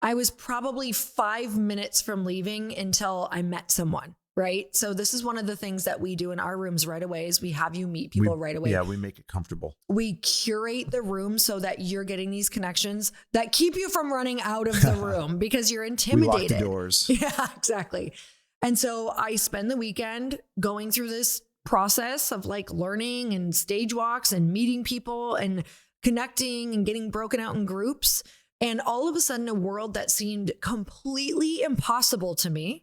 I was probably 5 minutes from leaving until I met someone. Right. So this is one of the things that we do in our rooms right away is we have you meet people right away. Yeah, we make it comfortable. We curate the room so that you're getting these connections that keep you from running out of the room because you're intimidated. We lock the doors. Yeah, exactly. And so I spend the weekend going through this process of like learning and stage walks and meeting people and connecting and getting broken out in groups. And all of a sudden, a world that seemed completely impossible to me,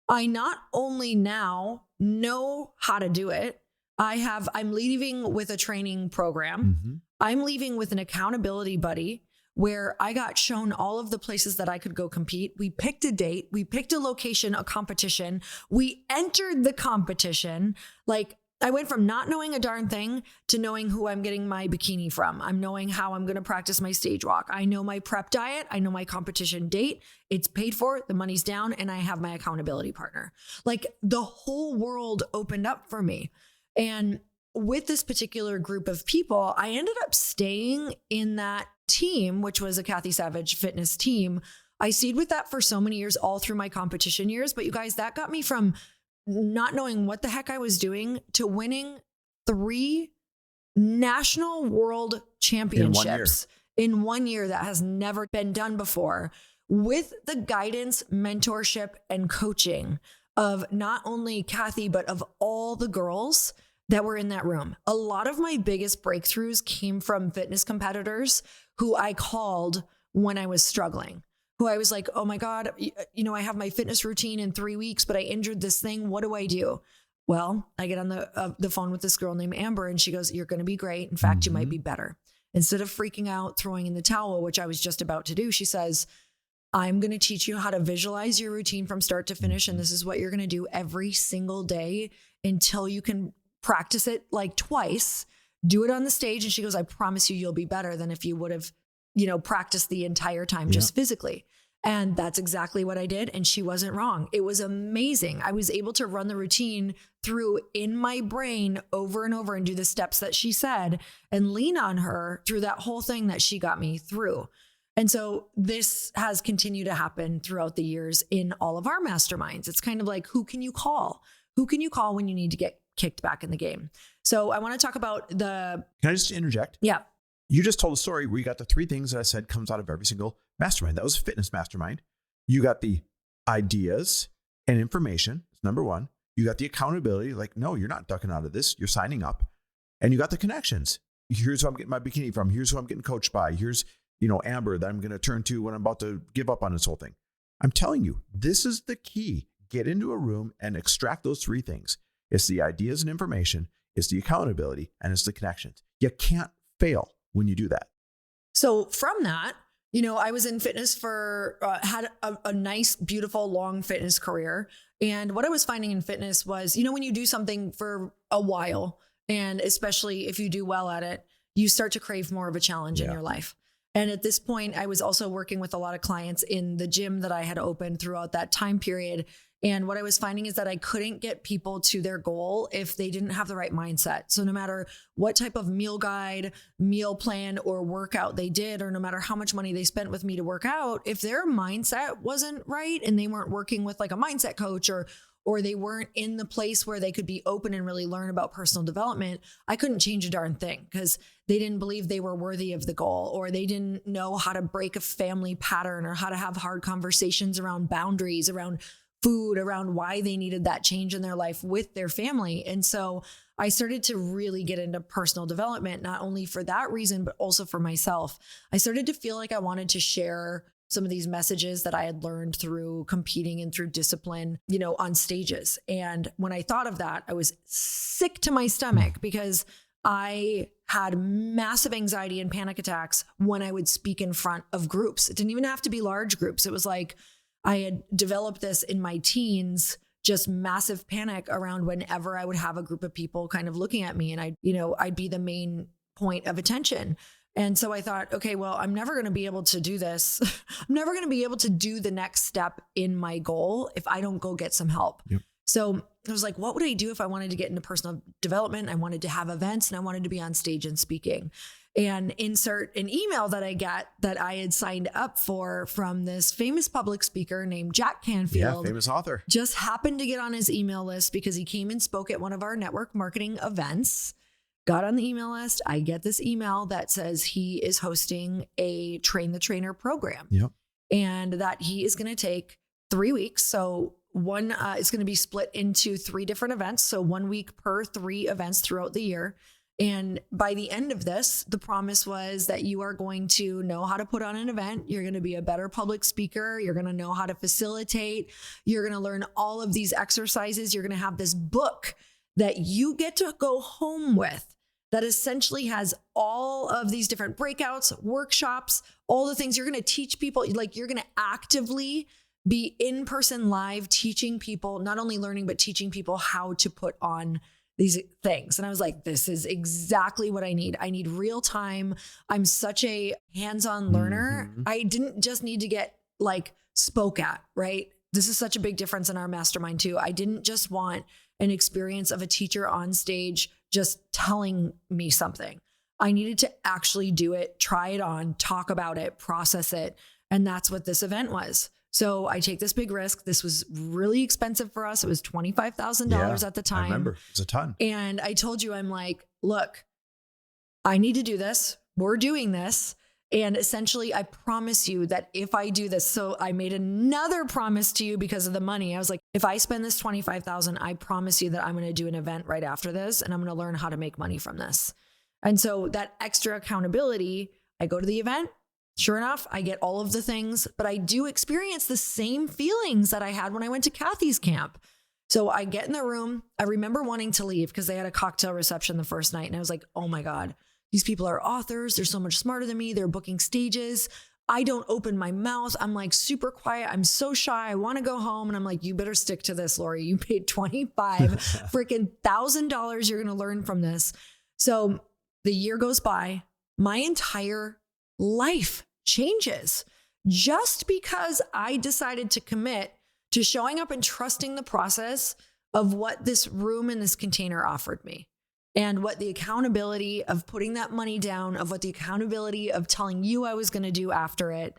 I not only now know how to do it, I'm leaving with a training program. Mm-hmm. I'm leaving with an accountability buddy where I got shown all of the places that I could go compete. We picked a date, we picked a location, a competition. We entered the competition. Like I went from not knowing a darn thing to knowing who I'm getting my bikini from. I'm knowing how I'm going to practice my stage walk. I know my prep diet. I know my competition date. It's paid for. The money's down and I have my accountability partner. Like the whole world opened up for me. And with this particular group of people, I ended up staying in that team, which was a Kathy Savage fitness team. I stayed with that for so many years, all through my competition years. But you guys, that got me from not knowing what the heck I was doing to winning 3 national world championships in 1 year that has never been done before, with the guidance, mentorship, and coaching of not only Kathy, but of all the girls that were in that room. A lot of my biggest breakthroughs came from fitness competitors who I called when I was struggling. Who I was like, oh my God, you know, I have my fitness routine in 3 weeks, but I injured this thing. What do I do? Well, I get on the phone with this girl named Amber and she goes, you're going to be great. In fact, you might be better. Instead of freaking out, throwing in the towel, which I was just about to do, she says, I'm going to teach you how to visualize your routine from start to finish. And this is what you're going to do every single day until you can practice it like twice do it on the stage. And she goes, I promise you, you'll be better than if you would have, practiced the entire time just physically. And that's exactly what I did. And she wasn't wrong. It was amazing. I was able to run the routine through in my brain over and over and do the steps that she said and lean on her through that whole thing that she got me through. And so this has continued to happen throughout the years in all of our masterminds. It's kind of like, who can you call? Who can you call when you need to get kicked back in the game? So I want to talk about Can I just interject? Yeah. You just told a story where you got the three things that I said comes out of every single mastermind. That was a fitness mastermind. You got the ideas and information. It's number one. You got the accountability. Like, no, you're not ducking out of this. You're signing up. And you got the connections. Here's who I'm getting my bikini from. Here's who I'm getting coached by. Here's, Amber that I'm going to turn to when I'm about to give up on this whole thing. I'm telling you, this is the key. Get into a room and extract those three things. It's the ideas and information. It's the accountability, and it's the connections. You can't fail when you do that. So from that, I was in fitness had a nice, beautiful, long fitness career. And what I was finding in fitness was, when you do something for a while, and especially if you do well at it, you start to crave more of a challenge in your life. And at this point, I was also working with a lot of clients in the gym that I had opened throughout that time period. And what I was finding is that I couldn't get people to their goal if they didn't have the right mindset. So no matter what type of meal guide, meal plan, or workout they did, or no matter how much money they spent with me to work out, if their mindset wasn't right and they weren't working with like a mindset coach or they weren't in the place where they could be open and really learn about personal development, I couldn't change a darn thing because they didn't believe they were worthy of the goal, or they didn't know how to break a family pattern, or how to have hard conversations around boundaries, around food, around why they needed that change in their life with their family. And so I started to really get into personal development, not only for that reason, but also for myself. I started to feel like I wanted to share some of these messages that I had learned through competing and through discipline, on stages. And when I thought of that, I was sick to my stomach because I had massive anxiety and panic attacks when I would speak in front of groups. It didn't even have to be large groups. It was like I had developed this in my teens, just massive panic around whenever I would have a group of people kind of looking at me and I'd be the main point of attention. And so I thought, okay, well, I'm never going to be able to do this. I'm never going to be able to do the next step in my goal if I don't go get some help. Yep. So I was like, what would I do if I wanted to get into personal development? I wanted to have events and I wanted to be on stage and speaking. And insert an email that I got that I had signed up for from this famous public speaker named Jack Canfield. Yeah, famous author. Just happened to get on his email list because he came and spoke at one of our network marketing events. Got on the email list. I get this email that says he is hosting a Train the Trainer program. Yep. And that he is going to take 3 weeks. So one is going to be split into 3 different events. So 1 week per 3 events throughout the year. And by the end of this, the promise was that you are going to know how to put on an event. You're going to be a better public speaker. You're going to know how to facilitate. You're going to learn all of these exercises. You're going to have this book that you get to go home with that essentially has all of these different breakouts, workshops, all the things you're going to teach people. Like you're going to actively be in person live teaching people, not only learning, but teaching people how to put on these things. And I was like, this is exactly what I need. I need real time. I'm such a hands-on learner. Mm-hmm. I didn't just need to get spoke at, right? This is such a big difference in our mastermind too. I didn't just want an experience of a teacher on stage just telling me something. I needed to actually do it, try it on, talk about it, process it. And that's what this event was. So I take this big risk. This was really expensive for us. It was $25,000 at the time. I remember. It's a ton. And I told you, I'm like, look, I need to do this. We're doing this. And essentially, I promise you that if I do this, so I made another promise to you because of the money. I was like, if I spend this $25,000, I promise you that I'm going to do an event right after this, and I'm going to learn how to make money from this. And so that extra accountability, I go to the event. Sure enough, I get all of the things, but I do experience the same feelings that I had when I went to Kathy's camp. So I get in the room. I remember wanting to leave because they had a cocktail reception the first night. And I was like, oh my God, these people are authors. They're so much smarter than me. They're booking stages. I don't open my mouth. I'm like super quiet. I'm so shy. I want to go home. And I'm like, you better stick to this, Lori. You paid $25,000 You're going to learn from this. So the year goes by, my entire life changes just because I decided to commit to showing up and trusting the process of what this room and this container offered me, and what the accountability of putting that money down, of what the accountability of telling you I was going to do after it.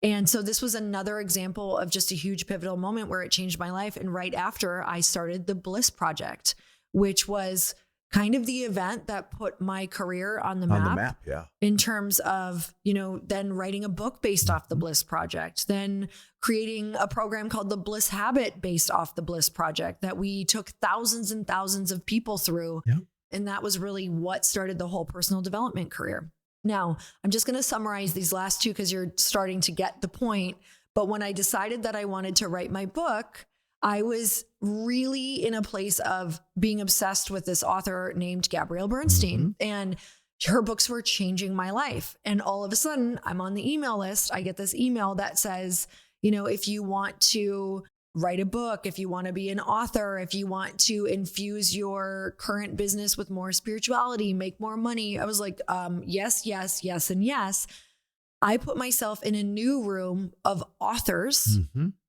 And so this was another example of just a huge pivotal moment where it changed my life. And right after, I started the Bliss Project, which was kind of the event that put my career on the map. Yeah. In terms of, then writing a book based off the Bliss Project, then creating a program called the Bliss Habit based off the Bliss Project that we took thousands and thousands of people through. Yeah. And that was really what started the whole personal development career. Now, I'm just going to summarize these last two because you're starting to get the point. But when I decided that I wanted to write my book, I was really in a place of being obsessed with this author named Gabrielle Bernstein, and her books were changing my life. And all of a sudden, I'm on the email list. I get this email that says, if you want to write a book, if you want to be an author, if you want to infuse your current business with more spirituality, make more money. I was like, yes, yes, yes, and yes. I put myself in a new room of authors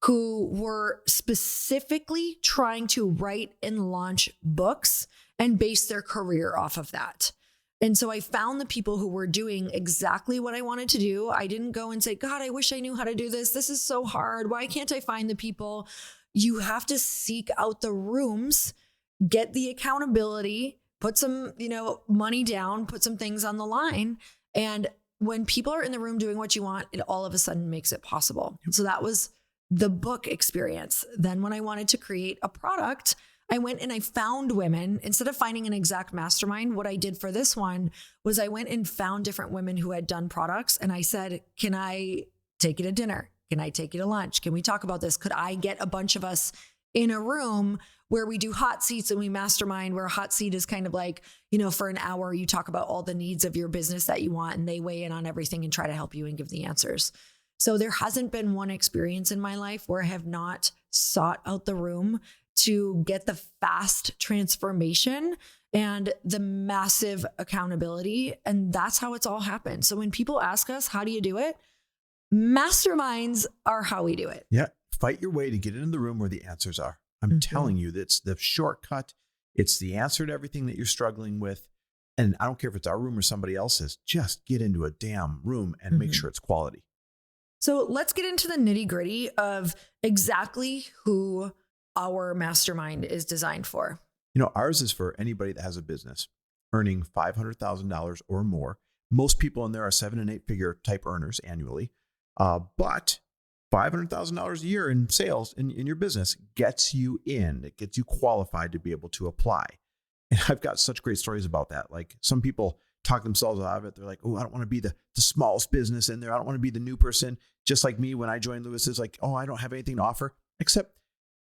who were specifically trying to write and launch books and base their career off of that. And so I found the people who were doing exactly what I wanted to do. I didn't go and say, God, I wish I knew how to do this. This is so hard. Why can't I find the people? You have to seek out the rooms, get the accountability, put some, money down, put some things on the line. And when people are in the room doing what you want, it all of a sudden makes it possible. So that was the book experience. Then when I wanted to create a product, I went and I found women. Instead of finding an exact mastermind, what I did for this one was I went and found different women who had done products. And I said, can I take you to dinner? Can I take you to lunch? Can we talk about this? Could I get a bunch of us in a room where we do hot seats and we mastermind, where a hot seat is kind of like, for an hour, you talk about all the needs of your business that you want, and they weigh in on everything and try to help you and give the answers. So there hasn't been one experience in my life where I have not sought out the room to get the fast transformation and the massive accountability. And that's how it's all happened. So when people ask us, how do you do it? Masterminds are how we do it. Yeah. Fight your way to get into the room where the answers are. I'm telling you, that's the shortcut. It's the answer to everything that you're struggling with. And I don't care if it's our room or somebody else's, just get into a damn room and make sure it's quality. So let's get into the nitty gritty of exactly who our mastermind is designed for. Ours is for anybody that has a business earning $500,000 or more. Most people in there are 7 and 8 figure type earners annually. But $500,000 a year in sales in your business gets you in. It gets you qualified to be able to apply. And I've got such great stories about that. Like, some people talk themselves out of it. They're like, oh, I don't want to be the smallest business in there. I don't want to be the new person. Just like me, when I joined Lewis, is like, oh, I don't have anything to offer. Except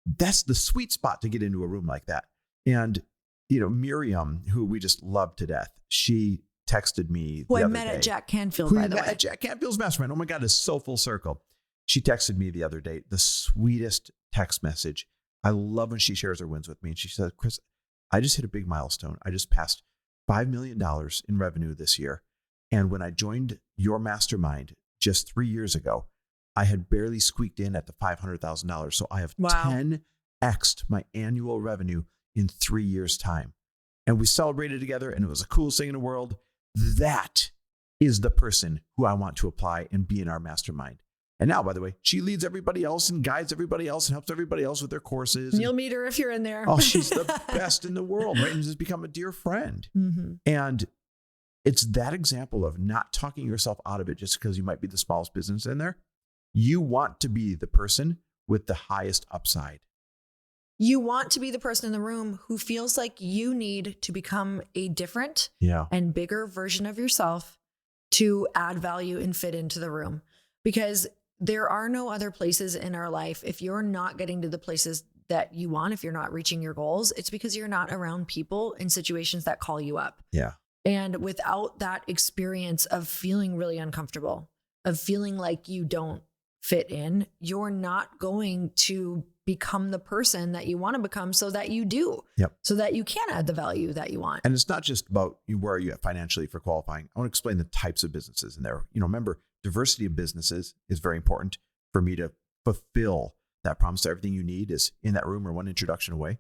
that's the sweet spot to get into a room like that. And, Miriam, who we just love to death, she texted me who the I other met day. at Jack Canfield, by the way. At Jack Canfield's mastermind. Oh my God, it's so full circle. She texted me the other day, the sweetest text message. I love when she shares her wins with me. And she said, Chris, I just hit a big milestone. I just passed $5 million in revenue this year. And when I joined your mastermind just 3 years ago, I had barely squeaked in at the $500,000. So I have 10x'd my annual revenue in 3 years' time. And we celebrated together, and it was the coolest thing in the world. That is the person who I want to apply and be in our mastermind. And now, by the way, she leads everybody else and guides everybody else and helps everybody else with their courses. You'll meet her if you're in there. Oh, she's the best in the world, right? And has become a dear friend. And it's that example of not talking yourself out of it just because you might be the smallest business in there. You want to be the person with the highest upside. You want to be the person in the room who feels like you need to become a different and bigger version of yourself to add value and fit into the room. Because there are no other places in our life. If you're not getting to the places that you want, if you're not reaching your goals, it's because you're not around people in situations that call you up. Yeah. And without that experience of feeling really uncomfortable, of feeling like you don't fit in, you're not going to become the person that you want to become so that you do, so that you can add the value that you want. And it's not just about where are you at financially for qualifying. I want to explain the types of businesses in there. Remember, diversity of businesses is very important for me to fulfill that promise that everything you need is in that room or one introduction away.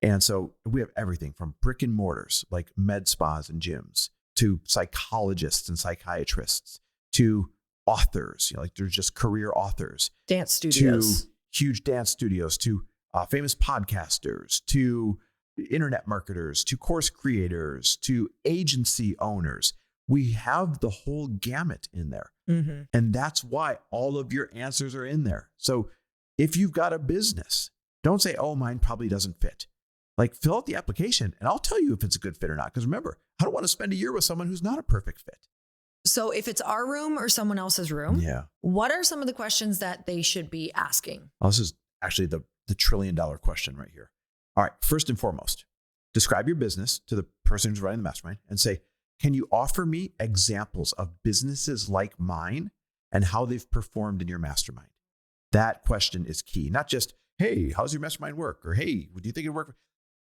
And so we have everything from brick and mortars like med spas and gyms to psychologists and psychiatrists to authors, like there's just career authors, dance studios, to huge dance studios, to famous podcasters, to internet marketers, to course creators, to agency owners. We have the whole gamut in there. Mm-hmm. And that's why all of your answers are in there. So if you've got a business, don't say, oh, mine probably doesn't fit. Like, fill out the application and I'll tell you if it's a good fit or not. Because remember, I don't want to spend a year with someone who's not a perfect fit. So if it's our room or someone else's room, what are some of the questions that they should be asking? Well, this is actually the $1 trillion question right here. All right. First and foremost, describe your business to the person who's running the mastermind and say, can you offer me examples of businesses like mine and how they've performed in your mastermind? That question is key. Not just, hey, how's your mastermind work? Or, hey, do you think it'd work?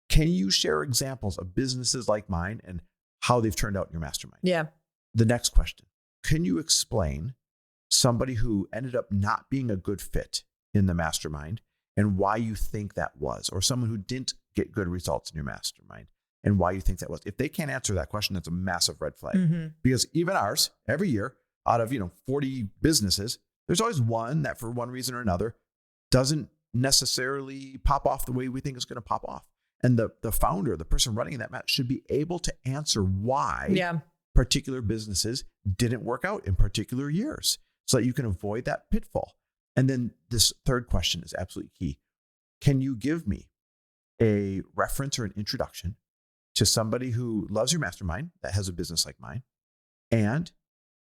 Can you share examples of businesses like mine and how they've turned out in your mastermind? Yeah. The next question, can you explain somebody who ended up not being a good fit in the mastermind and why you think that was, or someone who didn't get good results in your mastermind and why you think that was? If they can't answer that question, that's a massive red flag. Mm-hmm. Because even ours, every year out of 40 businesses, there's always one that for one reason or another doesn't necessarily pop off the way we think it's going to pop off. And the founder, the person running that match, should be able to answer why particular businesses didn't work out in particular years so that you can avoid that pitfall. And then this third question is absolutely key. Can you give me a reference or an introduction to somebody who loves your mastermind that has a business like mine? And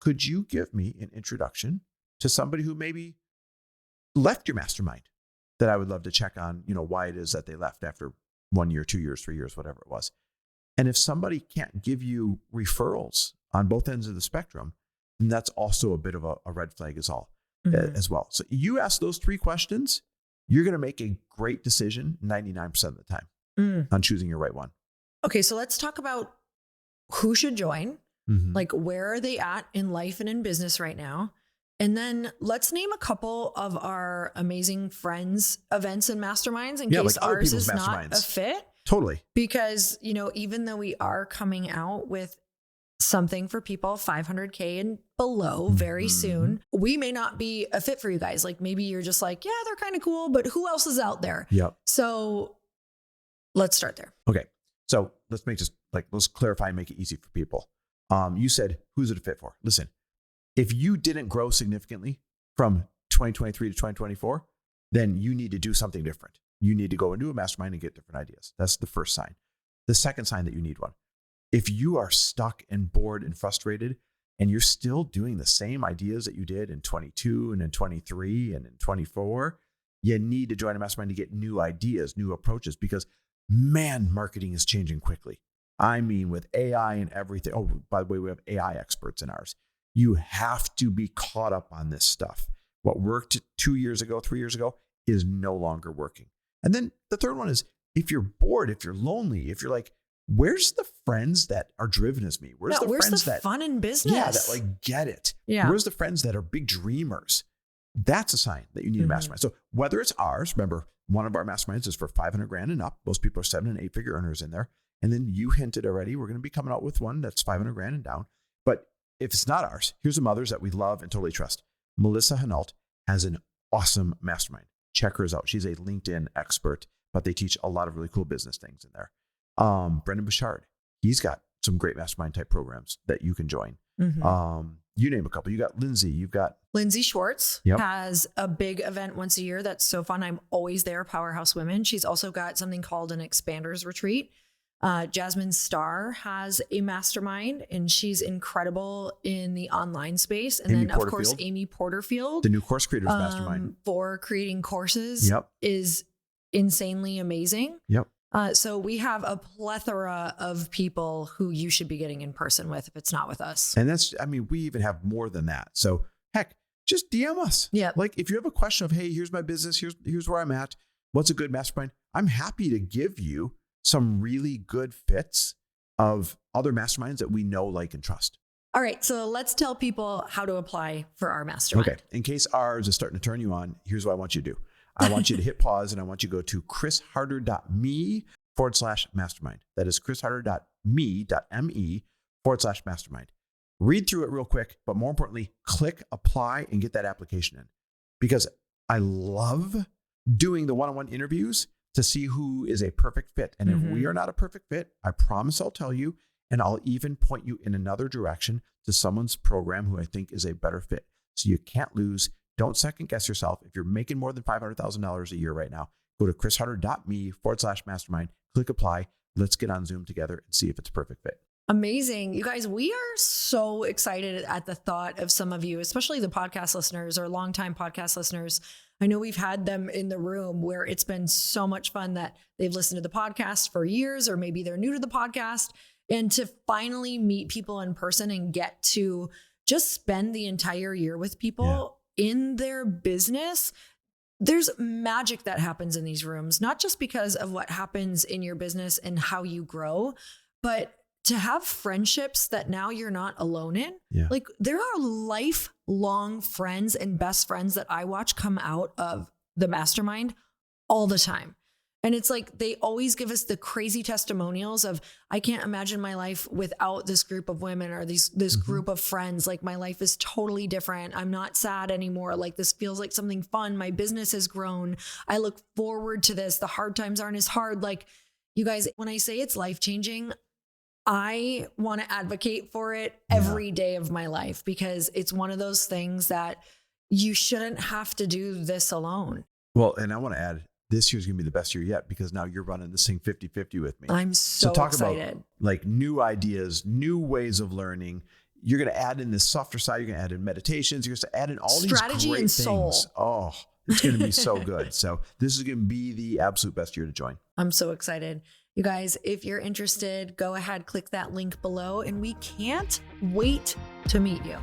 could you give me an introduction to somebody who maybe left your mastermind that I would love to check on, why it is that they left after 1 year, 2 years, 3 years, whatever it was. And if somebody can't give you referrals on both ends of the spectrum, then that's also a bit of a red flag as well. So you ask those 3 questions, you're going to make a great decision 99% of the time on choosing your right one. Okay, so let's talk about who should join. Mm-hmm. Like, where are they at in life and in business right now? And then let's name a couple of our amazing friends' events and masterminds in case like ours is not a fit. Totally. Because, even though we are coming out with something for people 500K and below very soon, we may not be a fit for you guys. Like, maybe you're just like, yeah, they're kind of cool, but who else is out there? Yep. So let's start there. Okay. So let's clarify and make it easy for people. You said, who's it a fit for? Listen, if you didn't grow significantly from 2023 to 2024, then you need to do something different. You need to go into a mastermind and get different ideas. That's the first sign. The second sign that you need one. If you are stuck and bored and frustrated and you're still doing the same ideas that you did in 22 and in 23 and in 24, you need to join a mastermind to get new ideas, new approaches, because marketing is changing quickly. I mean, with AI and everything. Oh, by the way, we have AI experts in ours. You have to be caught up on this stuff. What worked 2 years ago, 3 years ago is no longer working. And then the third one is, if you're bored, if you're lonely, if you're like, where's the friends that are driven as me? Where's the friends that fun in business? Yeah, that like get it. Yeah. Where's the friends that are big dreamers? That's a sign that you need a mastermind. So whether it's ours, remember, one of our masterminds is for 500 grand and up. Most people are 7 and 8 figure earners in there. And then you hinted already, we're going to be coming out with one that's 500 grand and down. But if it's not ours, here's some others that we love and totally trust. Melissa Hinault has an awesome mastermind. Check hers out. She's a LinkedIn expert, but they teach a lot of really cool business things in there. Brendan Bouchard, he's got some great mastermind type programs that you can join. You name a couple. You got Lindsay. You've got Lindsay Schwartz has a big event once a year. That's so fun. I'm always there. Powerhouse Women. She's also got something called an Expanders Retreat. Jasmine Starr has a mastermind, and she's incredible in the online space. And Amy then, of course, Amy Porterfield, the new course creators mastermind for creating courses, is insanely amazing. So we have a plethora of people who you should be getting in person with if it's not with us. And we even have more than that. So heck, just DM us. Yeah. Like if you have a question of, hey, here's my business, here's where I'm at, what's a good mastermind? I'm happy to give you some really good fits of other masterminds that we know, like, and trust. All right. So let's tell people how to apply for our mastermind. Okay. In case ours is starting to turn you on, here's what I want you to do. I want you to hit pause and I want you to go to chrisharder.me/mastermind. That is chrisharder.me.me/mastermind. Read through it real quick, but more importantly, click apply and get that application in, because I love doing the one-on-one interviews to see who is a perfect fit. And if we are not a perfect fit, I promise I'll tell you, and I'll even point you in another direction to someone's program who I think is a better fit. So you can't lose. Don't second guess yourself. If you're making more than $500,000 a year right now, go to chrisharder.me/mastermind, click apply. Let's get on Zoom together and see if it's a perfect fit. Amazing. You guys, we are so excited at the thought of some of you, especially the podcast listeners or longtime podcast listeners. I know we've had them in the room where it's been so much fun that they've listened to the podcast for years, or maybe they're new to the podcast, and to finally meet people in person and get to just spend the entire year with people in their business. There's magic that happens in these rooms, not just because of what happens in your business and how you grow, but to have friendships that now you're not alone in. Yeah. Like there are lifelong friends and best friends that I watch come out of the mastermind all the time. And it's like, they always give us the crazy testimonials of, I can't imagine my life without this group of women or this group of friends. Like my life is totally different. I'm not sad anymore. Like this feels like something fun. My business has grown. I look forward to this. The hard times aren't as hard. Like you guys, when I say it's life-changing, I want to advocate for it every day of my life, because it's one of those things that you shouldn't have to do this alone. Well, and I want to add, this year's going to be the best year yet, because now you're running this thing 50-50 with me. I'm so talk excited. About like new ideas, new ways of learning. You're going to add in this softer side. You're going to add in meditations. You're going to add in all strategy these great and things. soul. Oh, it's going to be so good. So this is going to be the absolute best year to join. I'm so excited. You guys, if you're interested, go ahead, click that link below, and we can't wait to meet you.